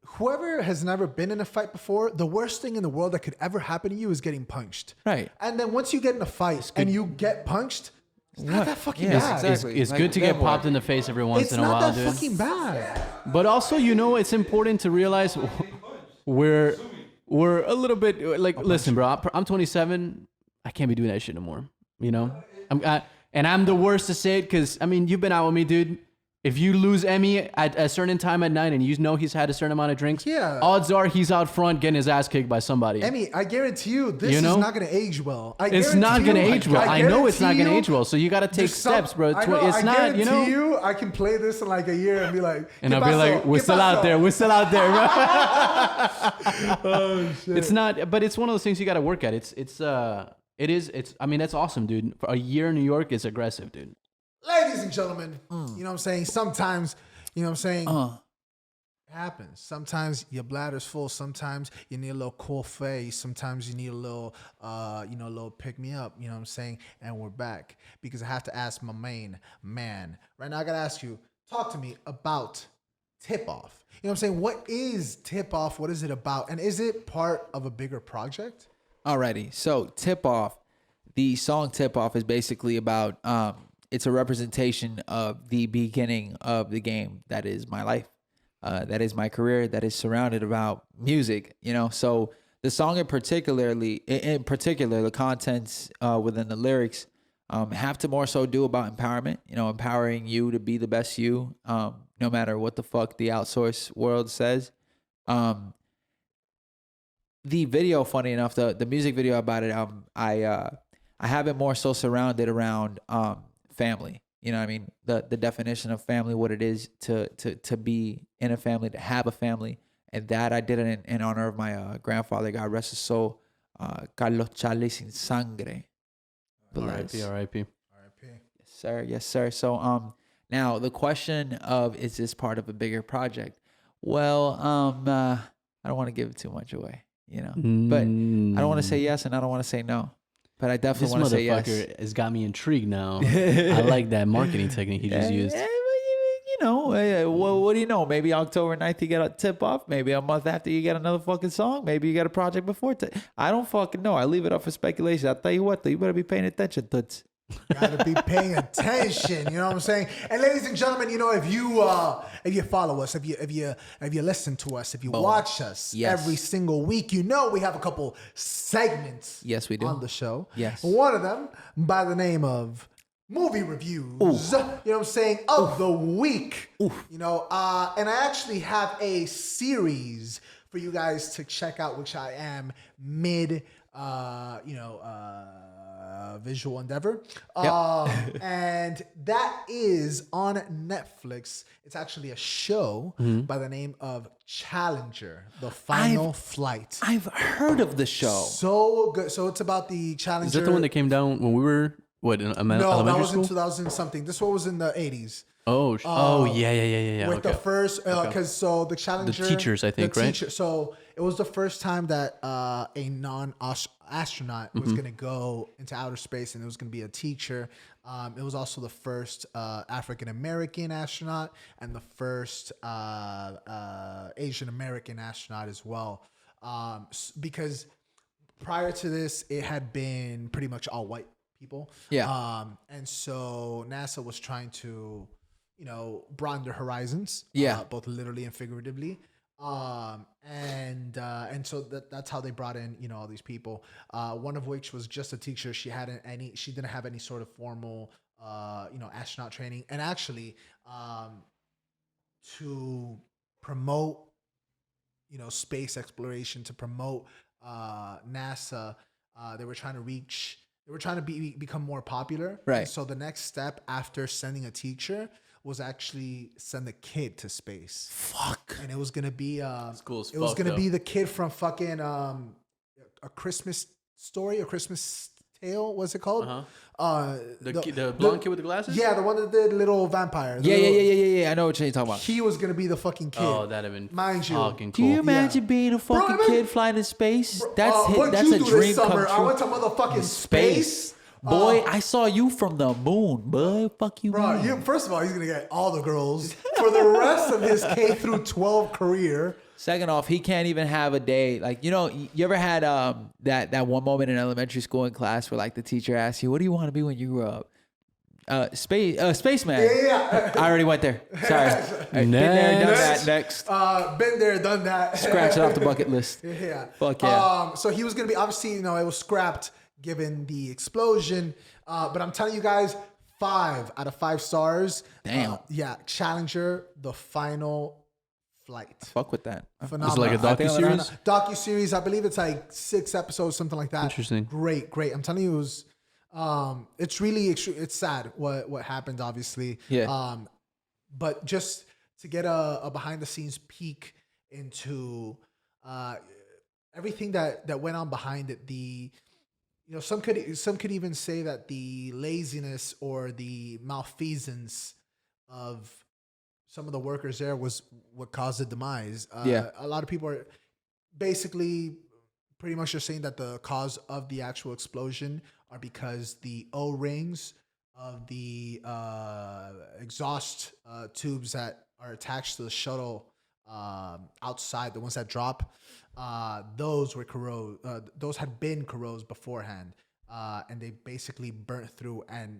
whoever has never been in a fight before, the worst thing in the world that could ever happen to you is getting punched.
Right.
And then once you get in a fight and you get punched, it's not that fucking
Yeah,
bad.
exactly.
It's
Like,
good to
then
get
what?
popped in the face every once
It's
in a
not
while,
that
dude.
fucking bad.
But also, you know, it's important to realize we're a little bit like, listen, bro, I'm 27. I can't be doing that shit no more. You know, and I'm the worst to say it, because I mean, you've been out with me, dude. If you lose Emi at a certain time at night and you know he's had a certain amount of drinks,
Yeah.
odds are he's out front getting his ass kicked by somebody.
Emi, I guarantee you, this
You know?
is not going to age well.
It's not going to age well. I know it's not going to age well.
well.
So you got to take steps, bro.
I know,
It's
I
not, you know.
guarantee you, I can play this in like a year and be like,
And
"¿Qué
I'll be like,
pasó?
we're
¿Qué
still out
pasó?"
there. We're still out there, bro.
Oh, shit.
It's not, but it's one of those things you got to work at. I mean, that's awesome, dude. For a year in New York is aggressive, dude.
Ladies and gentlemen, you know what I'm saying? Sometimes, you know what I'm saying? It happens. Sometimes your bladder's full. Sometimes you need a little cool face. Sometimes you need a little, a little pick me up. You know what I'm saying? And we're back because I have to ask my main man. Right now, I got to ask you, talk to me about Tip Off. You know what I'm saying? What is Tip Off? What is it about? And is it part of a bigger project?
Alrighty. So Tip Off, the song Tip Off is basically about, it's a representation of the beginning of the game that is my life. That is my career, that is surrounded about music, you know. So the song in particular, the contents within the lyrics have to more so do about empowerment, you know, empowering you to be the best you, no matter what the fuck the outsource world says. The video, funny enough, the music video about it, I have it more so surrounded around family. You know what I mean? The definition of family, what it is to be in a family, to have a family. And that I did it in honor of my grandfather, God rest his soul, Carlos Charlie Sin Sangre. Bless.
R.I.P.
Yes, sir. So Now, the question of, is this part of a bigger project? Well, I don't want to give too much away, but I don't want to say yes and I don't want to say no, but I definitely want to say yes.
This motherfucker has got me intrigued now. I like that marketing technique he just used.
What do you know? Maybe October 9th you get a tip off. Maybe a month after you get another fucking song. Maybe you get a project before. I don't fucking know. I leave it up for speculation. I'll tell you what, though, you better be paying attention, toots.
Gotta be paying attention, you know what I'm saying? And ladies and gentlemen, if you follow us, if you listen to us, if you watch us every single week, we have a couple segments.
Yes, we do.
On the show.
Yes.
One of them by the name of movie reviews. You know what I'm saying? Of the week. And I actually have a series for you guys to check out, which I am mid visual endeavor. And that is on Netflix. It's actually a show by the name of Challenger, The Final Flight.
I've heard of the show.
So good. So it's about the Challenger.
Is that the one that came down when we were, in elementary
No, that was
school?
in 2000 something. This one was in the 80s.
Yeah.
With the first, because so the Challenger,
the teachers, I think, right?
So it was the first time that a non-astronaut was going to go into outer space, and it was going to be a teacher. It was also the first African American astronaut and the first Asian American astronaut as well. Because prior to this, it had been pretty much all white people.
Yeah.
And so NASA was trying to, broaden their horizons.
Yeah.
Both literally and figuratively. And so that's how they brought in, all these people. One of which was just a teacher. She didn't have any sort of formal, astronaut training. And actually, to promote, space exploration, to promote NASA, they were trying to become more popular.
Right.
And so the next step after sending a teacher was actually send a kid to space.
Fuck.
And it was gonna be
cool as
it was
fuck,
gonna
though.
be the kid from fucking A Christmas Story, A Christmas Tale, what's it called?
The blonde kid with the glasses?
Yeah, the one that did Little Vampire.
Yeah. I know what you're talking about.
He was gonna be the fucking kid.
Oh, that'd have been
Mind you.
fucking
Do
cool.
you imagine being a fucking
Bro,
kid flying in space? That's
what'd
that's
you
a
do
dream
this summer?
come
I
true.
went to motherfucking space.
Boy, I saw you from the moon, boy. Fuck you,
Bro,
man.
first of all, he's gonna get all the girls for the rest of his K through 12 career.
Second off, he can't even have a day. Like, you ever had that one moment in elementary school in class where like the teacher asks you, what do you want to be when you grow up? Spaceman.
Yeah.
I already went there. Sorry. Been there, done that. Next.
Been there, done that.
Scratch it off the bucket list.
Yeah.
Fuck yeah.
So he was gonna be, obviously, it was scrapped given the explosion. But I'm telling you guys, 5 out of 5 stars.
Damn.
Challenger, The Final Flight.
Fuck with that.
Phenomenal.
It's like a
I think I'm gonna-
docuseries?
Docuseries. I believe it's like 6 episodes, something like that.
Interesting.
Great. I'm telling you, it was. It's really it's sad what happened, obviously.
Yeah.
But just to get a behind the scenes peek into everything that went on behind it, some could even say that the laziness or the malfeasance of some of the workers there was what caused the demise. A lot of people are basically pretty much just saying that the cause of the actual explosion are because the O-rings of the exhaust tubes that are attached to the shuttle outside, the ones that drop, those had been corrosed beforehand, and they basically burnt through, and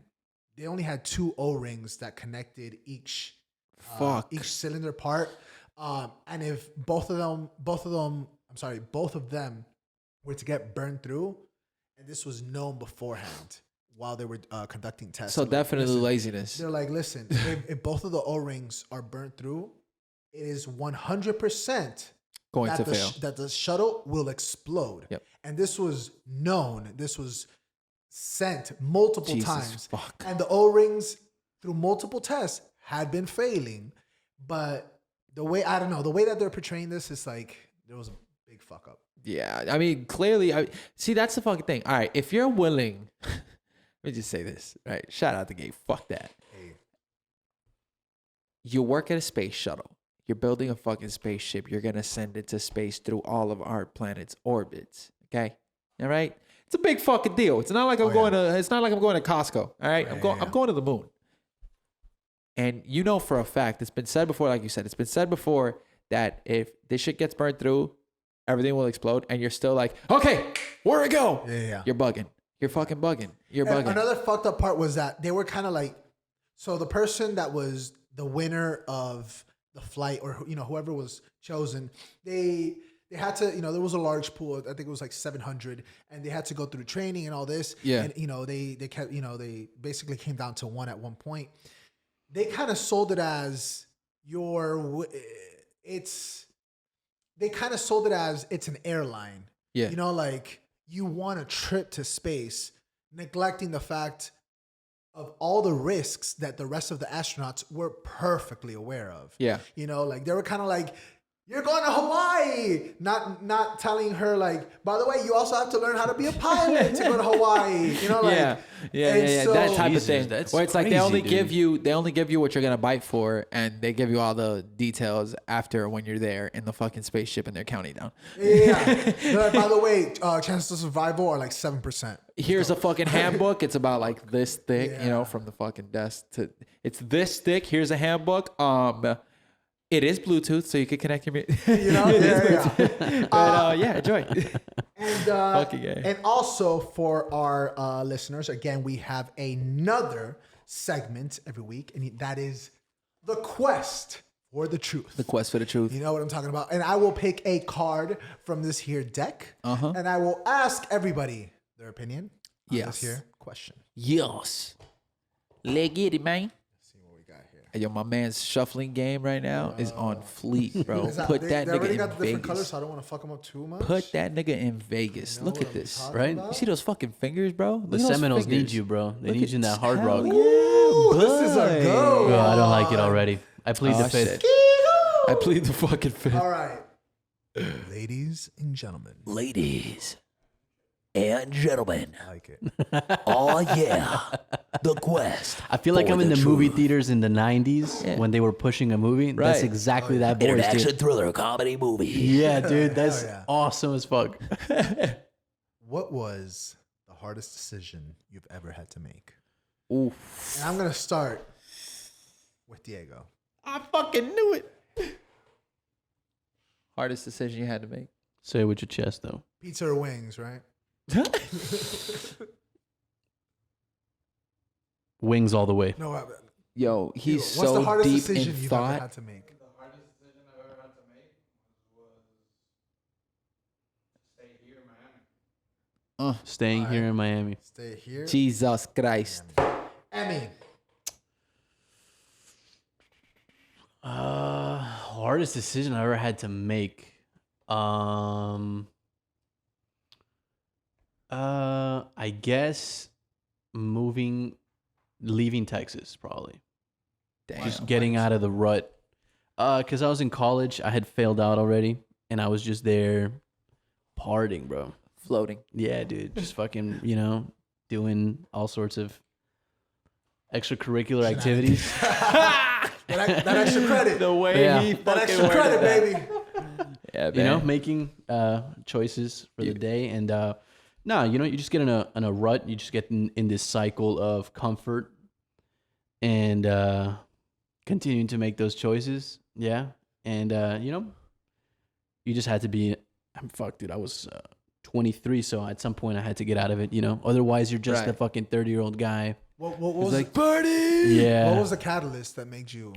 they only had 2 O-rings that connected each cylinder part, and if both of them were to get burned through, and this was known beforehand while they were conducting tests.
So definitely
Listen,
laziness.
they're like, listen, if both of the O-rings are burnt through, it is 100%
Going to fail.
that the shuttle will explode.
Yep.
And this was known. This was sent multiple
Jesus
times.
fuck.
And the O-rings, through multiple tests, had been failing. But the way that they're portraying this is like there was a big fuck up.
Yeah, I mean, clearly, see, that's the fucking thing. All right, if you're willing, let me just say this, right? Shout out the gate. Fuck that. you work at a space shuttle. You're building a fucking spaceship. You're going to send it to space through all of our planet's orbits. Okay? All right? It's a big fucking deal. It's not like I'm going to Costco. All right? I'm going to the moon. And you know for a fact, it's been said before, like you said, it's been said before that if this shit gets burned through, everything will explode. And you're still like, okay, where we go?
Yeah.
You're bugging. You're fucking bugging. You're bugging.
Another fucked up part was that they were kind of like, so the person that was the winner of the flight, or whoever was chosen, they had to, there was a large pool. I think it was like 700, and they had to go through training and all this.
Yeah.
And they kept, they basically came down to one at one point. They kind of sold it as they kind of sold it as it's an airline.
Yeah.
Like you want a trip to space, neglecting the fact of all the risks that the rest of the astronauts were perfectly aware of.
Yeah.
Like they were kind of like, you're going to Hawaii. Not telling her like, by the way, you also have to learn how to be a pilot to go to Hawaii.
Yeah.
So,
that type
Jesus,
of thing.
that's
Where it's like they
crazy,
only
dude.
give you what you're gonna bite for, and they give you all the details after when you're there in the fucking spaceship and they're counting down.
Yeah. They're like, by the way, chances of survival are like 7%.
Here's a fucking handbook. It's about like this thick, from the fucking desk to it's this thick. Here's a handbook. It is Bluetooth, so you can connect your. Enjoy.
And also for our listeners, again, we have another segment every week, and that is the quest for the truth.
The quest for the truth.
You know what I'm talking about? And I will pick a card from this here deck, and I will ask everybody their opinion on this here question.
Yes. Let's get it, man. Hey, yo, my man's shuffling game right now is on fleek, bro. Put that
they
nigga
already
in
got the different
Vegas.
colors, so I don't want to fuck them up too much.
Put that nigga in Vegas. Look
what
at
I'm
this.
talking
Right?
about.
You see those fucking fingers, bro?
The Seminoles need you, bro. They need you in that hard rock.
Ooh, this is a go.
Bro, I don't like it already. I plead the fifth.
Shit. I plead the fucking fifth.
All right. Ladies and gentlemen.
Ladies and gentlemen,
I like it.
oh yeah, the quest.
I feel like
for
I'm in the movie
truth.
theaters in the 90s when they were pushing a movie. That's
Right.
exactly that
In an
voice,
action
dude.
thriller comedy movie.
Yeah, dude, that's
yeah.
awesome as fuck.
What was the hardest decision you've ever had to make?
Oof.
And I'm going to start with Diego.
I fucking knew it. Hardest decision you had to make.
Say it with your chest, though.
Pizza or wings, right?
Wings all the way.
No,
Yo, he's
what's
so
the hardest
deep in
decision you've ever
thought.
had to make?
Staying here in Miami.
Stay here.
Jesus Christ.
Emi.
Hardest decision I ever had to make. I guess leaving Texas probably.
Damn.
Just getting out of the rut. Cause I was in college, I had failed out already, and I was just there, partying, bro.
Floating.
Yeah, dude, just fucking, doing all sorts of extracurricular activities.
That extra credit.
The way
Yeah.
he
That
fucking
extra
worded
credit,
that.
baby.
Yeah,
Making choices for the day, and you just get in a rut. You just get in this cycle of comfort, and continuing to make those choices. Yeah, and you just had to be. I'm fucked, dude. I was 23, so at some point I had to get out of it. Otherwise you're just
Right.
a fucking 30-year-old guy.
What was
like, party!
Yeah.
What was the catalyst that made you?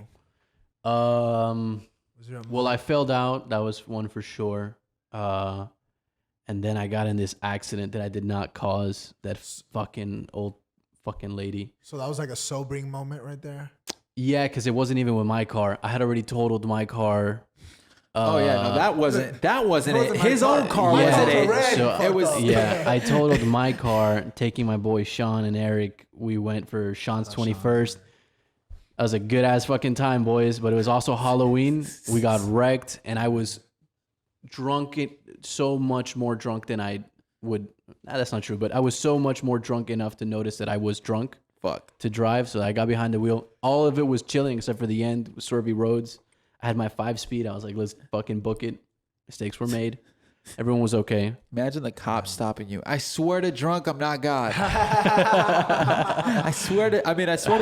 Um.
Was there a
Well, I failed out. That was one for sure. And then I got in this accident that I did not cause. That fucking old fucking lady.
So that was like a sobering moment right there.
Yeah, because it wasn't even with my car. I had already totaled my car.
Oh yeah, no, that wasn't it.
wasn't my
His
car.
own car
Yeah.
wasn't it.
Red
So
fucked up.
yeah, I totaled my car, taking my boy Sean and Eric. We went for Sean's 21st. That was a good ass fucking time, boys. But it was also Halloween. We got wrecked, and I was drunk, so much more drunk than I would. Nah, that's not true, but I was so much more drunk enough to notice that I was drunk.
Fuck.
to drive. So I got behind the wheel. All of it was chilling except for the end, swervy roads. I had my 5-speed. I was like, let's fucking book it. Mistakes were made. Everyone was okay.
Imagine the cops stopping you. I swear to drunk, I'm not God. I swear to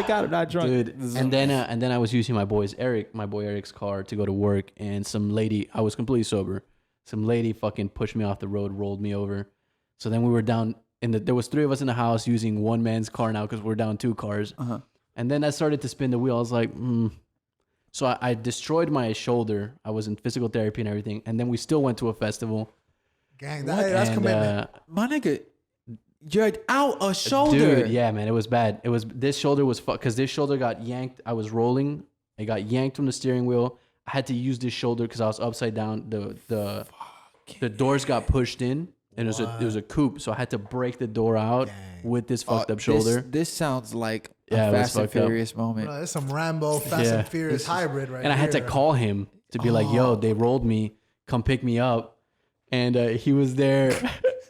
God, I'm not drunk.
Dude. And then I was using my boy Eric's car to go to work, and some lady, I was completely sober. Some lady fucking pushed me off the road, rolled me over. So then we were down there was 3 of us in the house using one man's car now because we're down 2 cars.
Uh-huh.
And then I started to spin the wheel. I was like, So I destroyed my shoulder. I was in physical therapy and everything. And then we still went to a festival.
Gang, that's commitment.
My nigga, you're out a shoulder.
Dude, yeah, man, it was bad. This shoulder was fucked because this shoulder got yanked. I was rolling. It got yanked from the steering wheel. I had to use this shoulder because I was upside down. The doors got pushed in, and it was a coupe, so I had to break the door out with this fucked up shoulder.
This sounds like a
Yeah, it was
Fast and
fucked up.
Furious moment.
Bro, there's some Rambo Fast and Furious hybrid right
And I had to
here.
call him to be like, yo, they rolled me. Come pick me up. And he was there.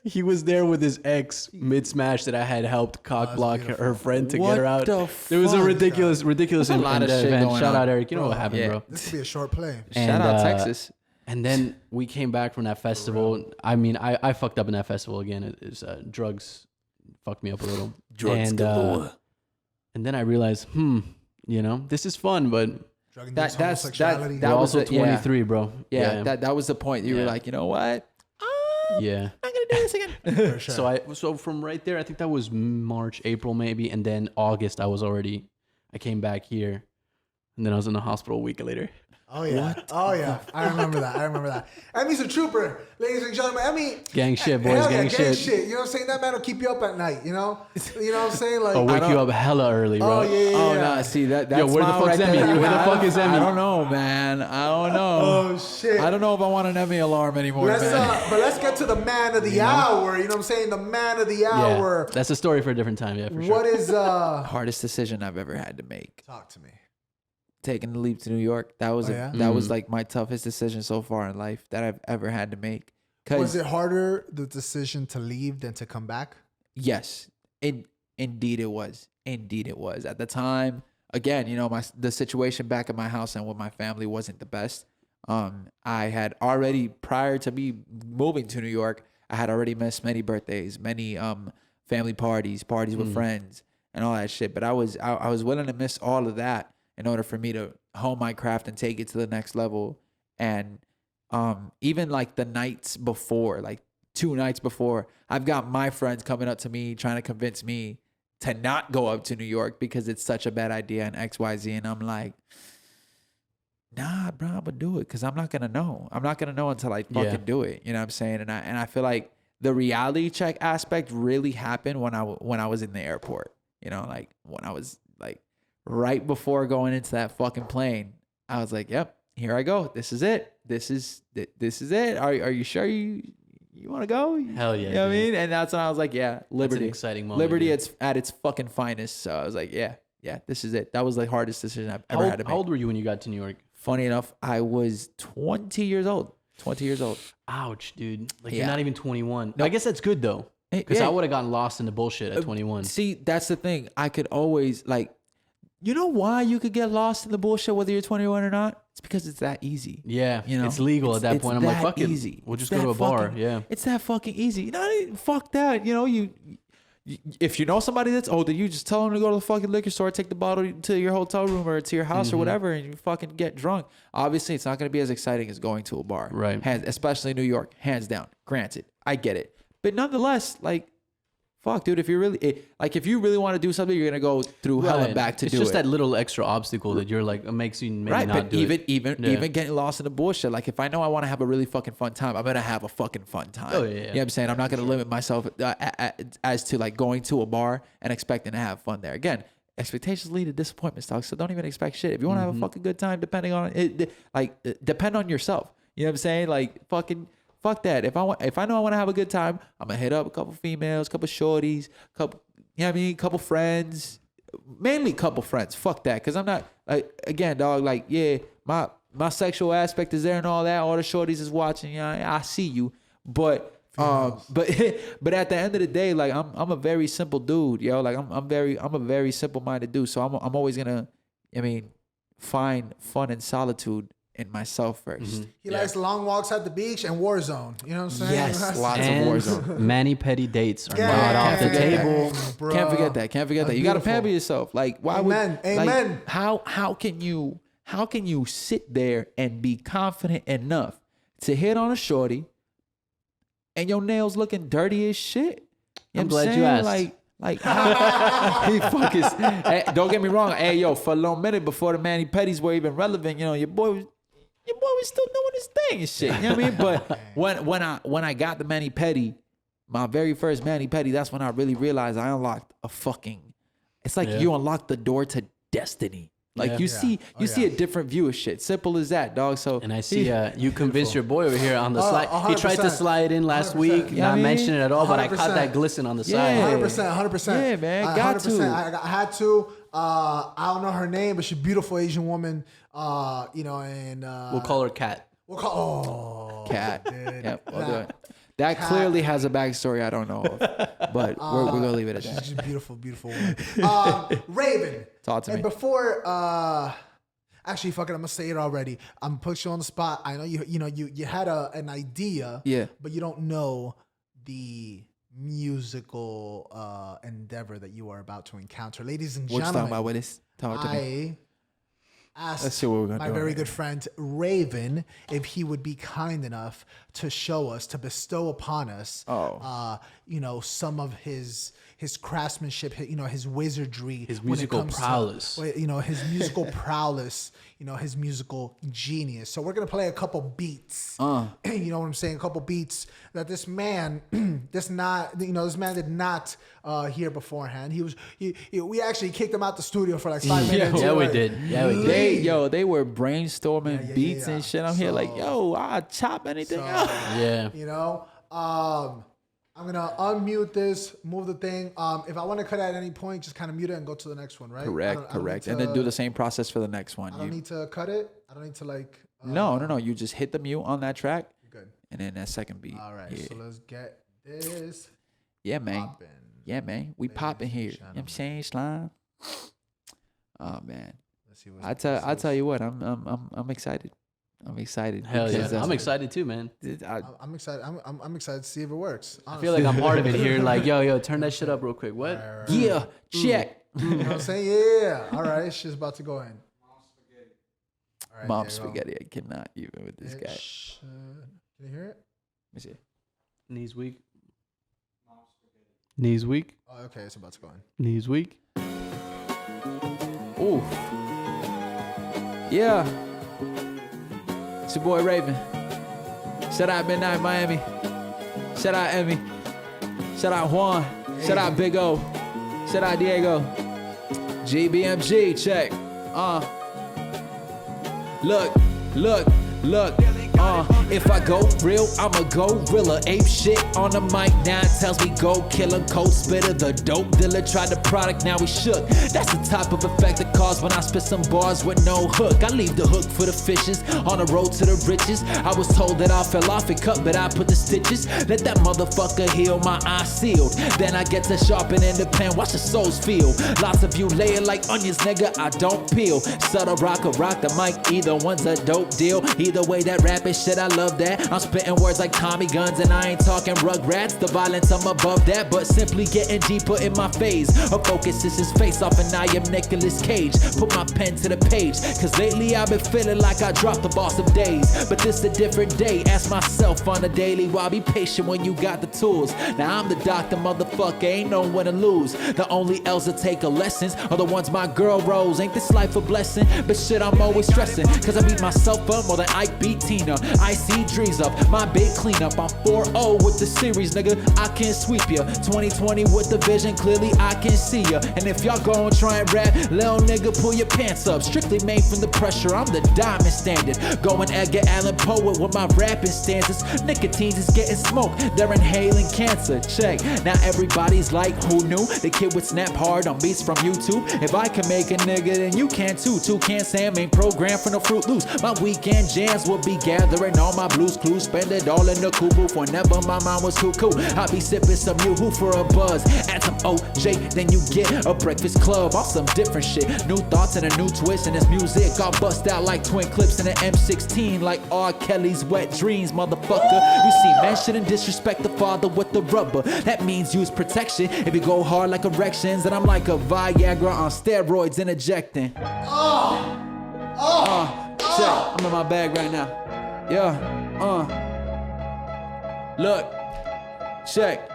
He was there with his ex mid smash that I had helped cock block her friend to get her out. There was a ridiculous
There's a lot of shit
event.
going
Shout
on.
out Eric. You know what happened,
Yeah.
bro.
This could be a short play.
Shout out Texas.
And then we came back from that festival. I mean, I fucked up in that festival again. It was drugs fucked me up a little.
Drugs
and,
galore.
and then I realized, this is fun, but
Drug-induced
That's-
homosexuality.
that
we're
was
also
it, yeah.
23, bro.
Yeah, that was the point. You were
Yeah.
like, you know what?
Yeah.
I'm gonna do this again.
For sure.
So from right there, I think that was March, April maybe, and then August I came back here, and then I was in the hospital a week later.
Oh yeah. Oh yeah. I remember that. Emi's a trooper, ladies and gentlemen. Emi,
Gang shit, boys,
hell yeah,
gang shit.
You know what I'm saying? That man will keep you up at night. You know what I'm saying? Like,
I'll wake you up hella early, bro.
oh yeah.
Oh no, see that's
Yo, where the
mine
fuck's
right
Emi?
there.
Where the fuck is Emi?
I don't know, man. I don't know.
Oh shit.
I don't know if I want an Emmy alarm anymore,
Let's
man.
but let's get to the man of the hour. You know what I'm saying? The man of the hour.
Yeah, that's a story for a different time. Yeah, for sure.
What is
Hardest decision I've ever had to make.
Talk to me.
Taking the leap to New York. That was
Oh, yeah?
that was like my toughest decision so far in life that I've ever had to make.
Was
Cause
it harder the decision to leave than to come back?
yes, indeed it was. Indeed it was. At the time, again, you know, the situation back at my house and with my family wasn't the best. I had already, prior to me moving to New York, I had already missed many birthdays, many family parties with friends, and all that shit. But I was willing to miss all of that in order for me to hone my craft and take it to the next level. And even like the nights before, like 2 nights before, I've got my friends coming up to me trying to convince me to not go up to New York because it's such a bad idea and XYZ. And I'm like, nah, bro, I'm gonna do it because I'm not gonna know. I'm not gonna know until I fucking do it. You know what I'm saying? And I feel like the reality check aspect really happened when I was in the airport. You know, like when I was like right before going into that fucking plane, I was like, yep, here I go. This is it. This is it. Are you sure you want to go?
Hell yeah,
You know what I
dude.
mean? And that's when I was like, yeah,
That's an
liberty.
exciting moment.
Liberty
dude.
it's at its fucking finest. So I was like, yeah, this is it. That was the hardest decision I've ever had to make.
How old were you when you got to New York?
Funny enough, I was 20 years old. 20 years old.
Ouch, dude. Like
Yeah.
you're not even 21. I guess that's good though, because
Yeah.
I would have gotten lost in the bullshit at 21.
See, that's the thing. I could always like, you know why you could get lost in the bullshit whether you're 21 or not? It's because it's that easy.
Yeah,
You know,
it's legal at that
it's
point. I'm like,
that
fuck it.
easy.
We'll
It's
just go to a
that
bar.
fucking-
Yeah.
It's that fucking easy. You know, fuck that. You know, you if you know somebody that's older, you just tell them to go to the fucking liquor store, take the bottle to your hotel room or to your house
Mm-hmm.
or whatever, and you fucking get drunk. Obviously, it's not going to be as exciting as going to a bar.
Right.
Especially New York, hands down. Granted, I get it. But nonetheless, like, fuck, dude, if you really want to do something, you're going to go through hell and back to
it's
do
just
it.
that little extra obstacle that you're like, it makes you maybe
Right,
not
but
do it.
even getting lost in the bullshit. Like if I know I want to have a really fucking fun time, I'm gonna have a fucking fun time.
Oh, yeah, yeah.
You know what I'm saying? I'm not gonna limit myself as to like going to a bar and expecting to have fun there. Again, expectations lead to disappointments, dog. So don't even expect shit. If you want to have a fucking good time, depending on it, depend on yourself. You know what I'm saying? Like fucking. Fuck that. If I know I want to have a good time, I'm gonna hit up a couple females, couple shorties, couple, you know what I mean, couple friends, mainly couple friends. Fuck that, cause I'm not like again, dog. Like yeah, my sexual aspect is there and all that. All the shorties is watching. You know, I see you, but But but at the end of the day, like I'm a very simple dude, yo. Like I'm a very simple minded dude. So I'm always gonna, find fun and solitude in myself first.
He likes long walks at the beach and Warzone. You know what I'm saying?
Yes, lots of
And
Warzone.
mani-pedi dates are
Yeah,
not off the
can't forget
table.
Bro.
Can't forget that. Can't forget that. You gotta
beautiful.
pamper yourself. Like why
Amen.
would like,
Amen.
how can you sit there and be confident enough to hit on a shorty and your nails looking dirty as shit? You
I'm
know what
glad you
saying?
asked.
Like he fucking. Hey, don't get me wrong. Hey, yo, for a long minute before the mani pedis were even relevant, your boy was still doing his thing and shit. You know what I mean? But when I got the mani pedi, my very first mani pedi, that's when I really realized I unlocked a fucking. It's like you unlock the door to destiny. Like you see a different view of shit. Simple as that, dog. So
And I see you convinced your boy over here on the slide. He tried to
100%.
slide in last
100%.
week,
Yeah,
not
I mean,
mention it at all, but I caught
100%.
that glisten on the
Yeah.
side.
100%.
Yeah, man, got
100%.
to.
I had to. I don't know her name, but she's a beautiful Asian woman. And
We'll call her Kat.
we'll call. Oh,
cat.
dude.
Yep, we'll do it. That clearly has a backstory I don't know of, but we're gonna leave it at that.
She's a beautiful, beautiful woman. Rayvyn.
Talk to
and
me.
before, actually, fuck it, I'm gonna say it already. I'm gonna put you on the spot. I know you had an idea,
Yeah.
but you don't know the musical endeavor that you are about to encounter, ladies and
What you talking
gentlemen.
about with this? Talk to me.
I asked
Let's see what we're gonna
my
do
very
here.
good friend Rayvyn if he would be kind enough to show us, to bestow upon us, some of his craftsmanship, his wizardry,
His
when it
musical
comes to,
prowess.
his musical prowess, his musical genius. So we're gonna play a couple beats. You know what I'm saying? A couple beats that this man, this man did not hear beforehand. We actually kicked him out the studio for like 5 minutes.
Yeah, we did. Yeah, we did.
They were brainstorming
Yeah,
beats
yeah.
and shit. I'm here like, I'll chop anything up.
Yeah.
I'm gonna unmute this, move the thing. If I want to cut at any point, just kind of mute it and go to the next one, right?
Correct. And then do the same process for the next one.
I don't need to cut it. I don't need to like.
No. You just hit the mute on that track,
Good.
and then that second beat.
All right.
Yeah,
So let's get this
yeah man.
popping.
Yeah, man. We popping here. You know what I'm saying, slime. Oh man.
Let's see what's
I tell you what, I'm excited. I'm excited.
Hell yeah.
because,
I'm excited too, man.
I'm excited. I'm excited to see if it works.
I feel like I'm part of it here. Like, yo, turn that shit up real quick. What?
Yeah, check.
You know what I'm saying? Yeah. All right. Shit's about to go in. All right,
Mom
there you go.
spaghetti. I cannot even with this guy.
Can you hear it?
Let me see.
Knees weak. Knees weak.
Oh, okay. It's about to go in.
Knees weak.
Ooh. Yeah. It's your boy Rayvyn. Shout out Midnight Miami. Shout out Emi. Shout out Juan. Shout out Big O. Shout out Diego. GBMG, check. Look. If I go real, I'm a gorilla. Ape shit on the mic now. It tells me go kill him. Cold spitter, the dope dealer. Tried the product, now he shook. That's the type of effect it cause when I spit some bars with no hook. I leave the hook for the fishes on the road to the riches. I was told that I fell off and cut, but I put the stitches. Let that motherfucker heal, my eyes sealed. Then I get to sharpen in the pen, watch the souls feel. Lots of you lay it like onions, nigga, I don't peel. Subtle rock the mic, either one's a dope deal. Either way, that rapping shit, I love that. I'm spitting words like Tommy guns, and I ain't talking Rugrats. The violence, I'm above that, but simply getting deeper in my phase. A focus is his face off, and I am Nicolas Cage. Put my pen to the page, cause lately I've been feeling like I dropped the ball some days. But this a different day, ask myself on a daily why be patient when you got the tools. Now I'm the doctor, motherfucker, ain't no one to lose. The only L's that take a lessons are the ones my girl rolls. Ain't this life a blessing? But shit, I'm always stressing, cause I beat myself up more than Ike beat Tina. I see dreams up, my big cleanup. I'm 4-0 with the series, nigga, I can sweep ya. 2020 with the vision, clearly I can see ya. And if y'all gon' try and rap, little nigga, pull your pants up. Strictly made from the pressure, I'm the diamond standard. Going Edgar Allan Poe with my rapping stanzas. Nicotines is getting smoked, they're inhaling cancer. Check, now everybody's like, who knew? The kid would snap hard on beats from YouTube. If I can make a nigga, then you can too. Toucan Sam ain't programmed for no Fruit Loops. My weekend jams will be gathered gathering all my blues clues, spend it all in the cool booth whenever my mind was cuckoo. I be sipping some yoo-hoo for a buzz, add some OJ, then you get a Breakfast Club on some different shit. New thoughts and a new twist in this music. I'll bust out like twin clips in an M16, like R. Kelly's Wet Dreams, motherfucker. You see, man shouldn't disrespect the father with the rubber. That means use protection. If you go hard like erections, then I'm like a Viagra on steroids and ejecting. Check. I'm in my bag right now. Yeah. Look. Check.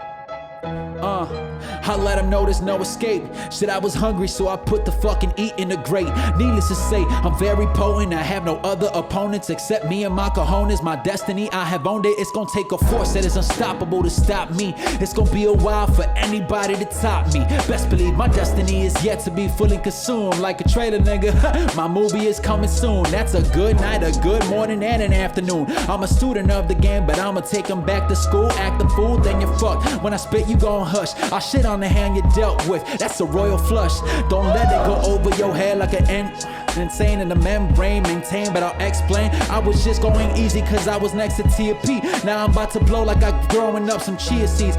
I let him know there's no escape. Shit, I was hungry, so I put the fucking eat in the grate. Needless to say, I'm very potent. I have no other opponents except me and my cojones. My destiny, I have owned it. It's gonna take a force that is unstoppable to stop me. It's gonna be a while for anybody to top me. Best believe my destiny is yet to be fully consumed. Like a trailer, nigga. My movie is coming soon. That's a good night, a good morning, and an afternoon. I'm a student of the game, but I'ma take him back to school. Act the fool, then you're fucked. When I spit, you gon' hush. I shit on the hand you dealt with. That's a royal flush. Don't let it go over your head like an insane in the membrane maintained, but I'll explain. I was just going easy cause I was next to TP. Now I'm about to blow like I'm throwing up some chia seeds.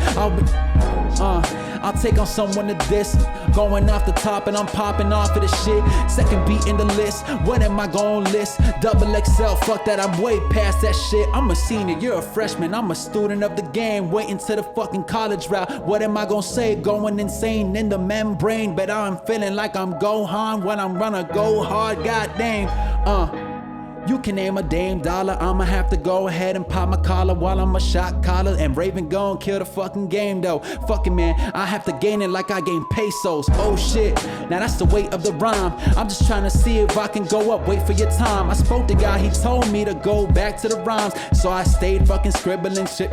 I'll take on someone to this. Going off the top and I'm popping off of the shit. Second beat in the list. When am I gon' list? Double XL, fuck that, I'm way past that shit. I'm a senior, you're a freshman. I'm a student of the game, waiting to the fucking college route. What am I gon' say? Going insane in the membrane, but I'm feeling like I'm Gohan when I'm gonna go hard, goddamn. You can name a Dame Dollar. I'ma have to go ahead and pop my collar while I'm a shot caller. And Rayvyn gon' kill the fucking game though. Fucking man, I have to gain it like I gain pesos. Oh shit, now that's the weight of the rhyme. I'm just trying to see if I can go up, wait for your time. I spoke to guy, he told me to go back to the rhymes. So I stayed fucking scribbling shit.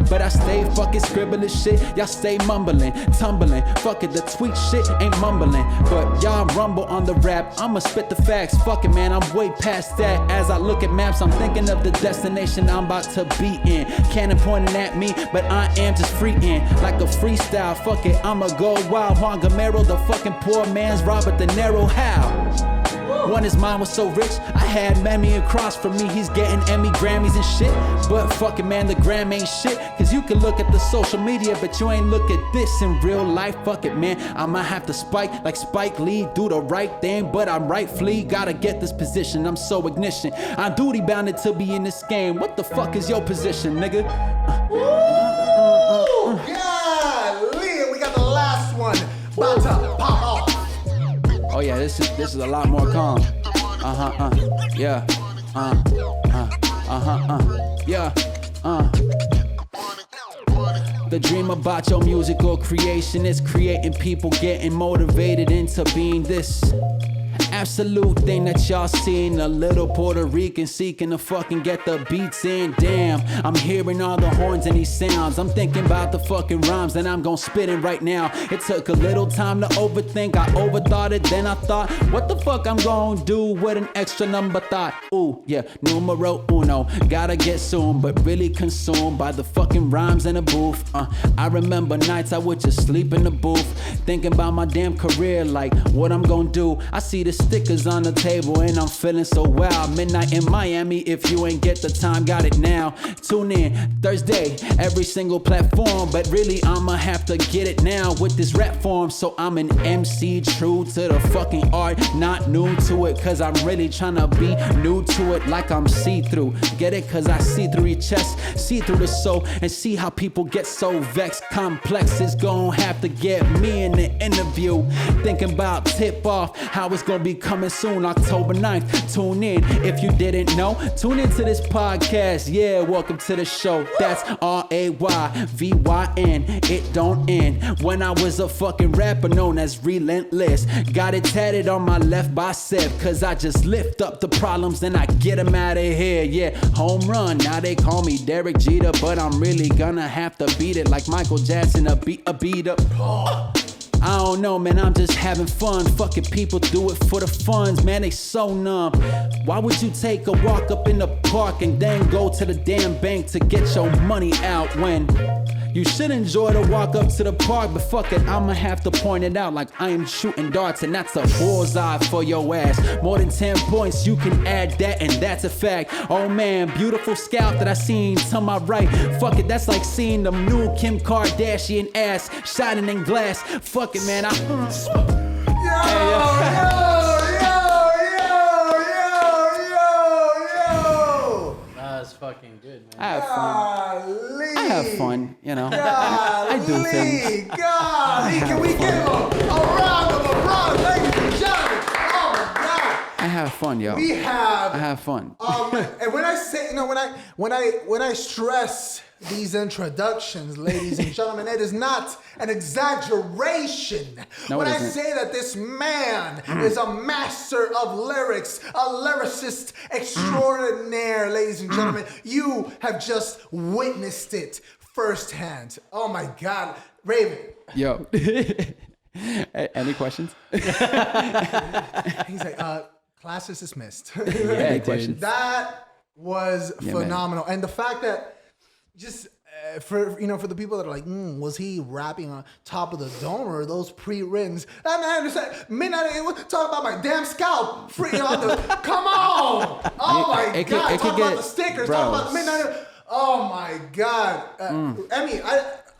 But I stay fucking scribbling shit. Y'all stay mumbling, tumbling. Fuck it, the tweet shit ain't mumbling. But y'all rumble on the rap. I'ma spit the facts. Fuck it, man, I'm way past that. As I look at maps, I'm thinking of the destination I'm about to be in. Cannon pointing at me, but I am just freeing. Like a freestyle, fuck it, I'ma go wild. Juan Gamero, the fucking poor man's Robert De Niro. How? When his mind was so rich, I had Emi across from me. He's getting Emmy, Grammys and shit. But fucking man, the gram ain't shit. Cause you can look at the social media, but you ain't look at this in real life. Fuck it, man, I'ma have to spike like Spike Lee. Do the right thing, but I'm rightfully gotta get this position. I'm so ignition, I'm duty bounded to be in this game. What the fuck is your position, nigga?
Golly, we got the last one about to pop off.
Oh yeah, this is a lot more calm. Yeah. Yeah. The dream about your musical creation is creating people getting motivated into being this absolute thing that y'all seen. A little Puerto Rican seeking to fucking get the beats in. Damn, I'm hearing all the horns and these sounds. I'm thinking about the fucking rhymes and I'm gon' spit it right now. It took a little time to overthink. I overthought it, then I thought, what the fuck I'm gon' do with an extra number thought? Ooh, yeah, numero uno. Gotta get soon, but really consumed by the fucking rhymes in the booth. I remember nights I would just sleep in the booth, thinking about my damn career, like what I'm gon' do. I see the stickers on the table and I'm feeling so wild. Midnight in Miami, if you ain't get the time, got it now. Tune in Thursday, every single platform, but really I'ma have to get it now with this rap form. So I'm an MC, true to the fucking art, not new to it, cause I'm really tryna be new to it, like I'm see-through. Get it? Cause I see through your chest, see through the soul, and see how people get so vexed. Complex is gon' have to get me in the interview. Thinking about tip off, how it's gonna be coming soon, October 9th. Tune in if you didn't know. Tune into this podcast. Yeah, welcome to the show. That's Rayvyn. It don't end. When I was a fucking rapper known as Relentless, got it tatted on my left bicep, cause I just lift up the problems and I get them out of here. Yeah, home run. Now they call me Derek Jeter, but I'm really gonna have to beat it like Michael Jackson, a beat up. I don't know, man, I'm just having fun. Fucking people do it for the funds, man, they so numb. Why would you take a walk up in the park and then go to the damn bank to get your money out when
You should enjoy the walk up to the park, but fuck it, I'ma have to point it out like I am shooting darts, and that's a bullseye for your ass. More than 10 points, you can add that, and that's a fact. Oh man, beautiful scalp that I seen to my right. Fuck it, that's like seeing the new Kim Kardashian ass shining in glass. Fuck it, man.
That's fucking good, man.
I have fun. I have fun, you know. I do things.
Golly, can we give a round of applause, ladies and gentlemen? Oh my God.
I have fun, yo. I have fun.
And when I say, when I stress these introductions, ladies and gentlemen, it is not an exaggeration.
No,
when
it
I
isn't.
say that this man is a master of lyrics, a lyricist extraordinaire, ladies and gentlemen, you have just witnessed it firsthand. Oh my God, Rayvyn.
Yo. Any questions?
He's like, class is dismissed.
Any questions?
That was phenomenal, and the fact that just for the people that are like, was he rapping on top of the dome or those pre-writtens? That man understand. Midnight, talk about my damn scalp. Come on! Oh my God! Talk about the stickers.
Bro.
Talk about the midnight. Oh my God, Emi,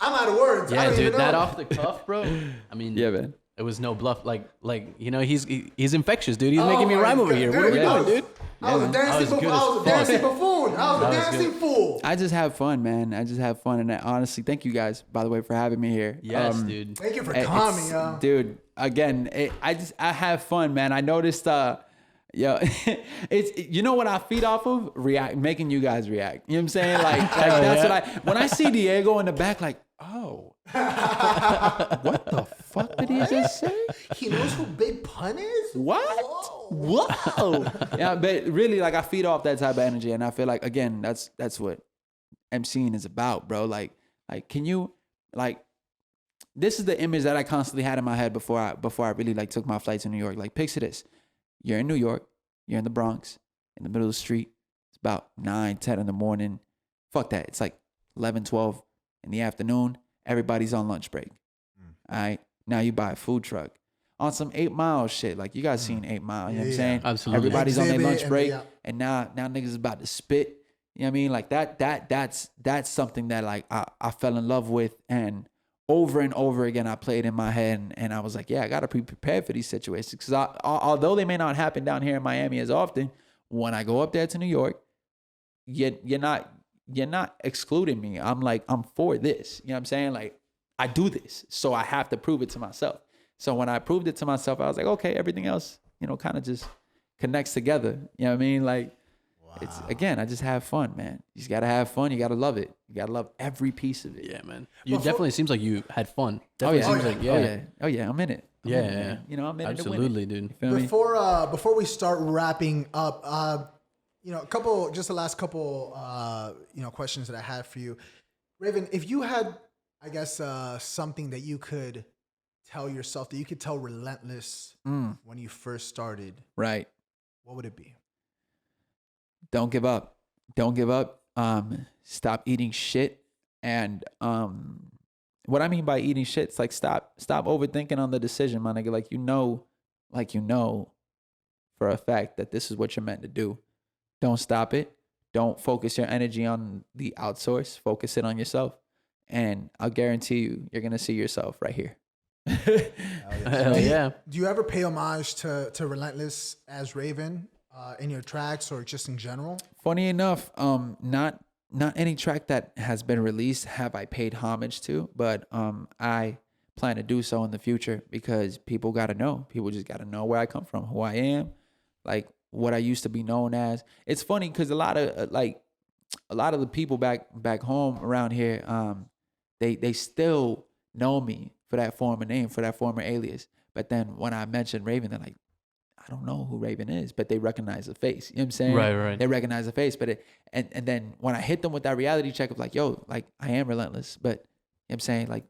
I'm out of words. I
Yeah,
don't
dude,
even know.
that off the cuff, bro. I mean,
Yeah, man.
It was no bluff. Like he's infectious, dude. He's
Oh
making me
my
rhyme over
God.
here. What are we
Dude,
doing, dude?
I was a dancing buffoon. I was a dancing buffoon. I was a dancing fool.
I just have fun, man. I just have fun. And honestly, thank you guys, by the way, for having me here.
Yes, dude.
Thank you for
It's-
coming, yo.
Dude, again, I have fun, man. I noticed, it's, you know what I feed off of? Making you guys react. You know what I'm saying? Like that's what when I see Diego in the back, like, oh, what the fuck did he just say?
He knows who Big Pun is?
What? Whoa. Yeah, but really, like, I feed off that type of energy, and I feel like, again, that's what MCing is about, bro. Like, can you, like, this is the image that I constantly had in my head before I really like took my flight to New York. Like, picture this: you're in New York, you're in the Bronx, in the middle of the street. It's about 9, 10 in the morning. Fuck that. It's like 11, 12 in the afternoon. Everybody's on lunch break. All right. Now you buy a food truck on some 8 Mile shit. Like, you guys seen 8 Mile. You know what I'm saying?
Absolutely.
Everybody's on their
Exhibit
lunch
and
break.
yeah.
And now niggas is about to spit. You know what I mean? Like that's something that like I fell in love with, and over again I played in my head, and I was like, yeah, I gotta be prepared for these situations, because although they may not happen down here in Miami as often, when I go up there to New York, you're not excluding me. I'm for this. You know what I'm saying? Like, I do this, so I have to prove it to myself. So when I proved it to myself, I was like, okay, everything else, kind of just connects together. You know what I mean? Like, it's, again, I just have fun, man. You just gotta have fun. You gotta love it. You gotta love every piece of it.
Yeah, man. You definitely seems like you had fun. Definitely seems like
Oh yeah, I'm in it. I'm in it, man. I'm in it to win it.
Absolutely, dude.
You feel me?
Before we start wrapping up, the last couple questions that I had for you, Rayvyn, if you had, I guess, something that you could tell yourself, that you could tell Relentless when you first started,
Right.
what would it be?
Don't give up. Don't give up. Stop eating shit. And what I mean by eating shit, it's like stop overthinking on the decision, my nigga. Like you know for a fact that this is what you're meant to do. Don't stop it. Don't focus your energy on the outsource. Focus it on yourself. And I'll guarantee you're gonna see yourself right here.
Hell yeah.
Do you ever pay homage to Relentless as Rayvyn in your tracks or just in general?
Funny enough, not any track that has been released have I paid homage to, but I plan to do so in the future, because people gotta know. People just gotta know where I come from, who I am, like what I used to be known as. It's funny because a lot of the people back home around here, they still know me for that former name, for that former alias. But then when I mention Rayvyn, they're like, I don't know who Rayvyn is, but they recognize the face. You know what I'm saying?
Right.
They recognize the face. But and then when I hit them with that reality check of like, yo, like I am Relentless, but you know what I'm saying? Like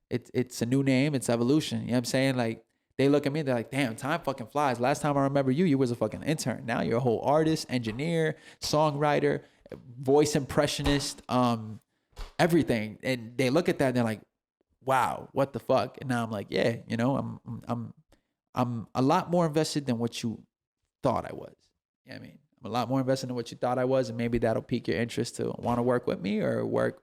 it's a new name, it's evolution. You know what I'm saying? Like they look at me, they're like, damn, time fucking flies. Last time I remember you was a fucking intern. Now you're a whole artist, engineer, songwriter, voice impressionist, everything. And they look at that and they're like, wow, what the fuck? And now I'm like, yeah, you know, I'm a lot more invested than what you thought I was. You know what I mean? I'm a lot more invested than what you thought I was, and maybe that'll pique your interest to want to work with me or work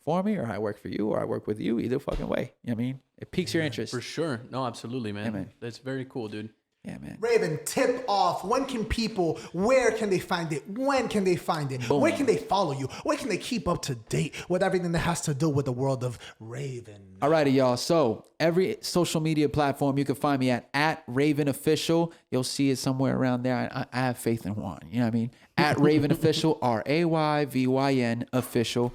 for me, or I work for you or I work with you, either fucking way. You know what I mean? It piques your interest.
For sure. No, absolutely, man.
Yeah, man.
That's very cool, dude.
Yeah, man.
Rayvyn, tip off. When can people, where can they find it? When can they find it? Where can they follow you? Where can they keep up to date with everything that has to do with the world of Rayvyn?
Alrighty, y'all. So every social media platform, you can find me at Rayvyn Official. You'll see it somewhere around there. I have faith in Juan. You know what I mean? At Rayvyn Official, RAYVYN Official.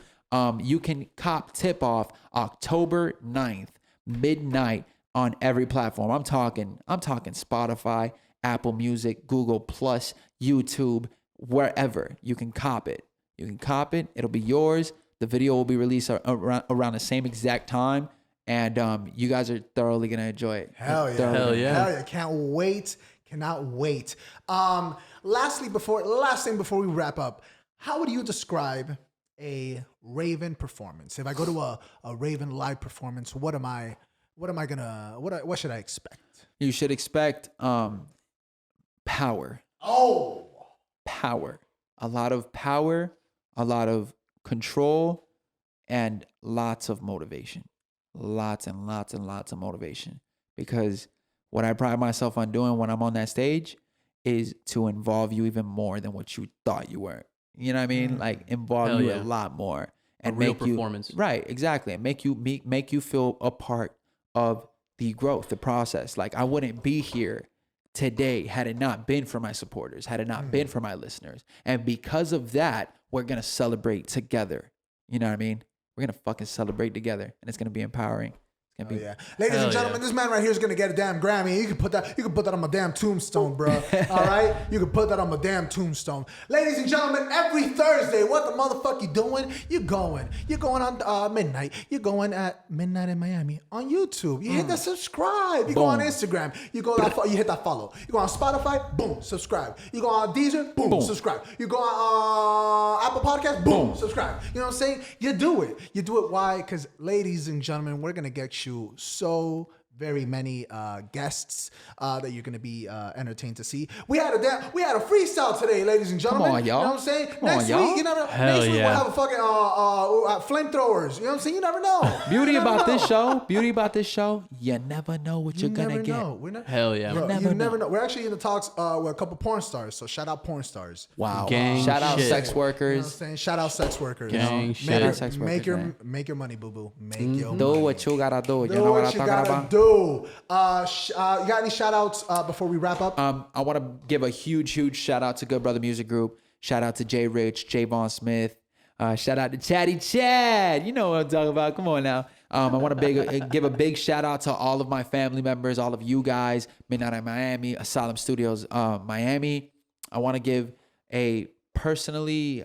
You can cop tip off October 9th, midnight, on every platform. I'm talking Spotify, Apple Music, Google Plus, YouTube, wherever. You can cop it. It'll be yours. The video will be released around the same exact time, and you guys are thoroughly gonna enjoy it.
Hell yeah.
Hell yeah.
Hell yeah. Can't wait. Cannot wait. Last thing before we wrap up, how would you describe a Rayvyn performance? If I go to a Rayvyn live performance, what should I expect?
You should expect power.
Oh,
Power. A lot of power, a lot of control, and lots of motivation. Lots and lots and lots of motivation. Because what I pride myself on doing when I'm on that stage is to involve you even more than what you thought you were. You know what I mean? Like involve
Hell
you
yeah.
a lot more. And
real
make you
performance.
right, exactly. And make you feel a part of the growth, the process. Like I wouldn't be here today had it not been for my supporters, had it not been for my listeners. And because of that, we're going to celebrate together. You know what I mean? We're going to fucking celebrate together, and it's going to be empowering. It's going to be
yeah. Ladies and gentlemen, this man right here is gonna get a damn Grammy. You can put that on my damn tombstone, bro. All right? You can put that on my damn tombstone. Ladies and gentlemen, every Thursday, what the motherfuck you doing? You're going on midnight. You're going at Midnight in Miami on YouTube. You hit that subscribe. You go on Instagram. You hit that follow. You go on Spotify, boom, subscribe. You go on Deezer, boom, subscribe. You go on Apple Podcasts, boom, subscribe. You know what I'm saying? You do it. You do it. Why? Because, ladies and gentlemen, we're gonna get you so very many guests that you're gonna be entertained to see. We had a freestyle today, ladies and gentlemen.
Come on, y'all.
You know what I'm saying?
Come on,
Next
y'all.
week,
Hell
we'll
yeah.
have a fucking flamethrowers. You know what I'm saying? You never know.
beauty
You never
about this
know.
show, you never know what you're going to get.
We're not,
Hell yeah.
Bro,
never
you never know. We're actually in the talks with a couple porn stars. So shout out porn stars.
Wow.
Gang
Shout out
shit.
sex
You know what I'm
workers.
saying? Shout out sex workers.
Gang shit.
Shout out sex workers,
Make your
man.
make your money, boo boo. Make your
Do
money.
what you got to do. You
Do
know what
what
I'm
you
talking
gotta
about?
do. You got any shout outs before we wrap up?
I want to give a huge shout out to Good Brother Music Group. Shout out to Jay Rich, Javon Smith. Shout out to Chatty Chad. You know what I'm talking about. Come on now. I want to give a big shout out to all of my family members, all of you guys. Midnight in Miami, Asylum Studios, Miami. I want to give personally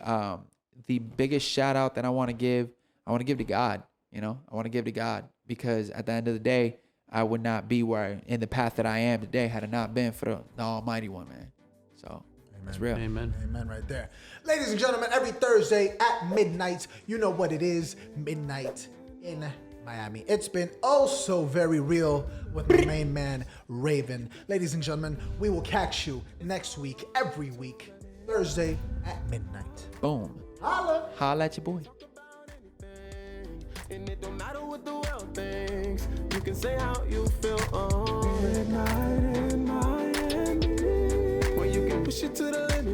the biggest shout out that I want to give to God. You know, I want to give to God, because at the end of the day, I would not be in the path that I am today had it not been for the Almighty One, man. So it's real.
Amen.
Amen right there. Ladies and gentlemen, every Thursday at midnight, you know what it is, Midnight in Miami. It's been oh so very real with my main man, Rayvyn. Ladies and gentlemen, we will catch you next week, every week, Thursday at midnight.
Boom.
Holla!
Holla at your boy.
And it don't matter what the world thinks. You can say how you feel on Midnight in Miami. When you can push it to the limit.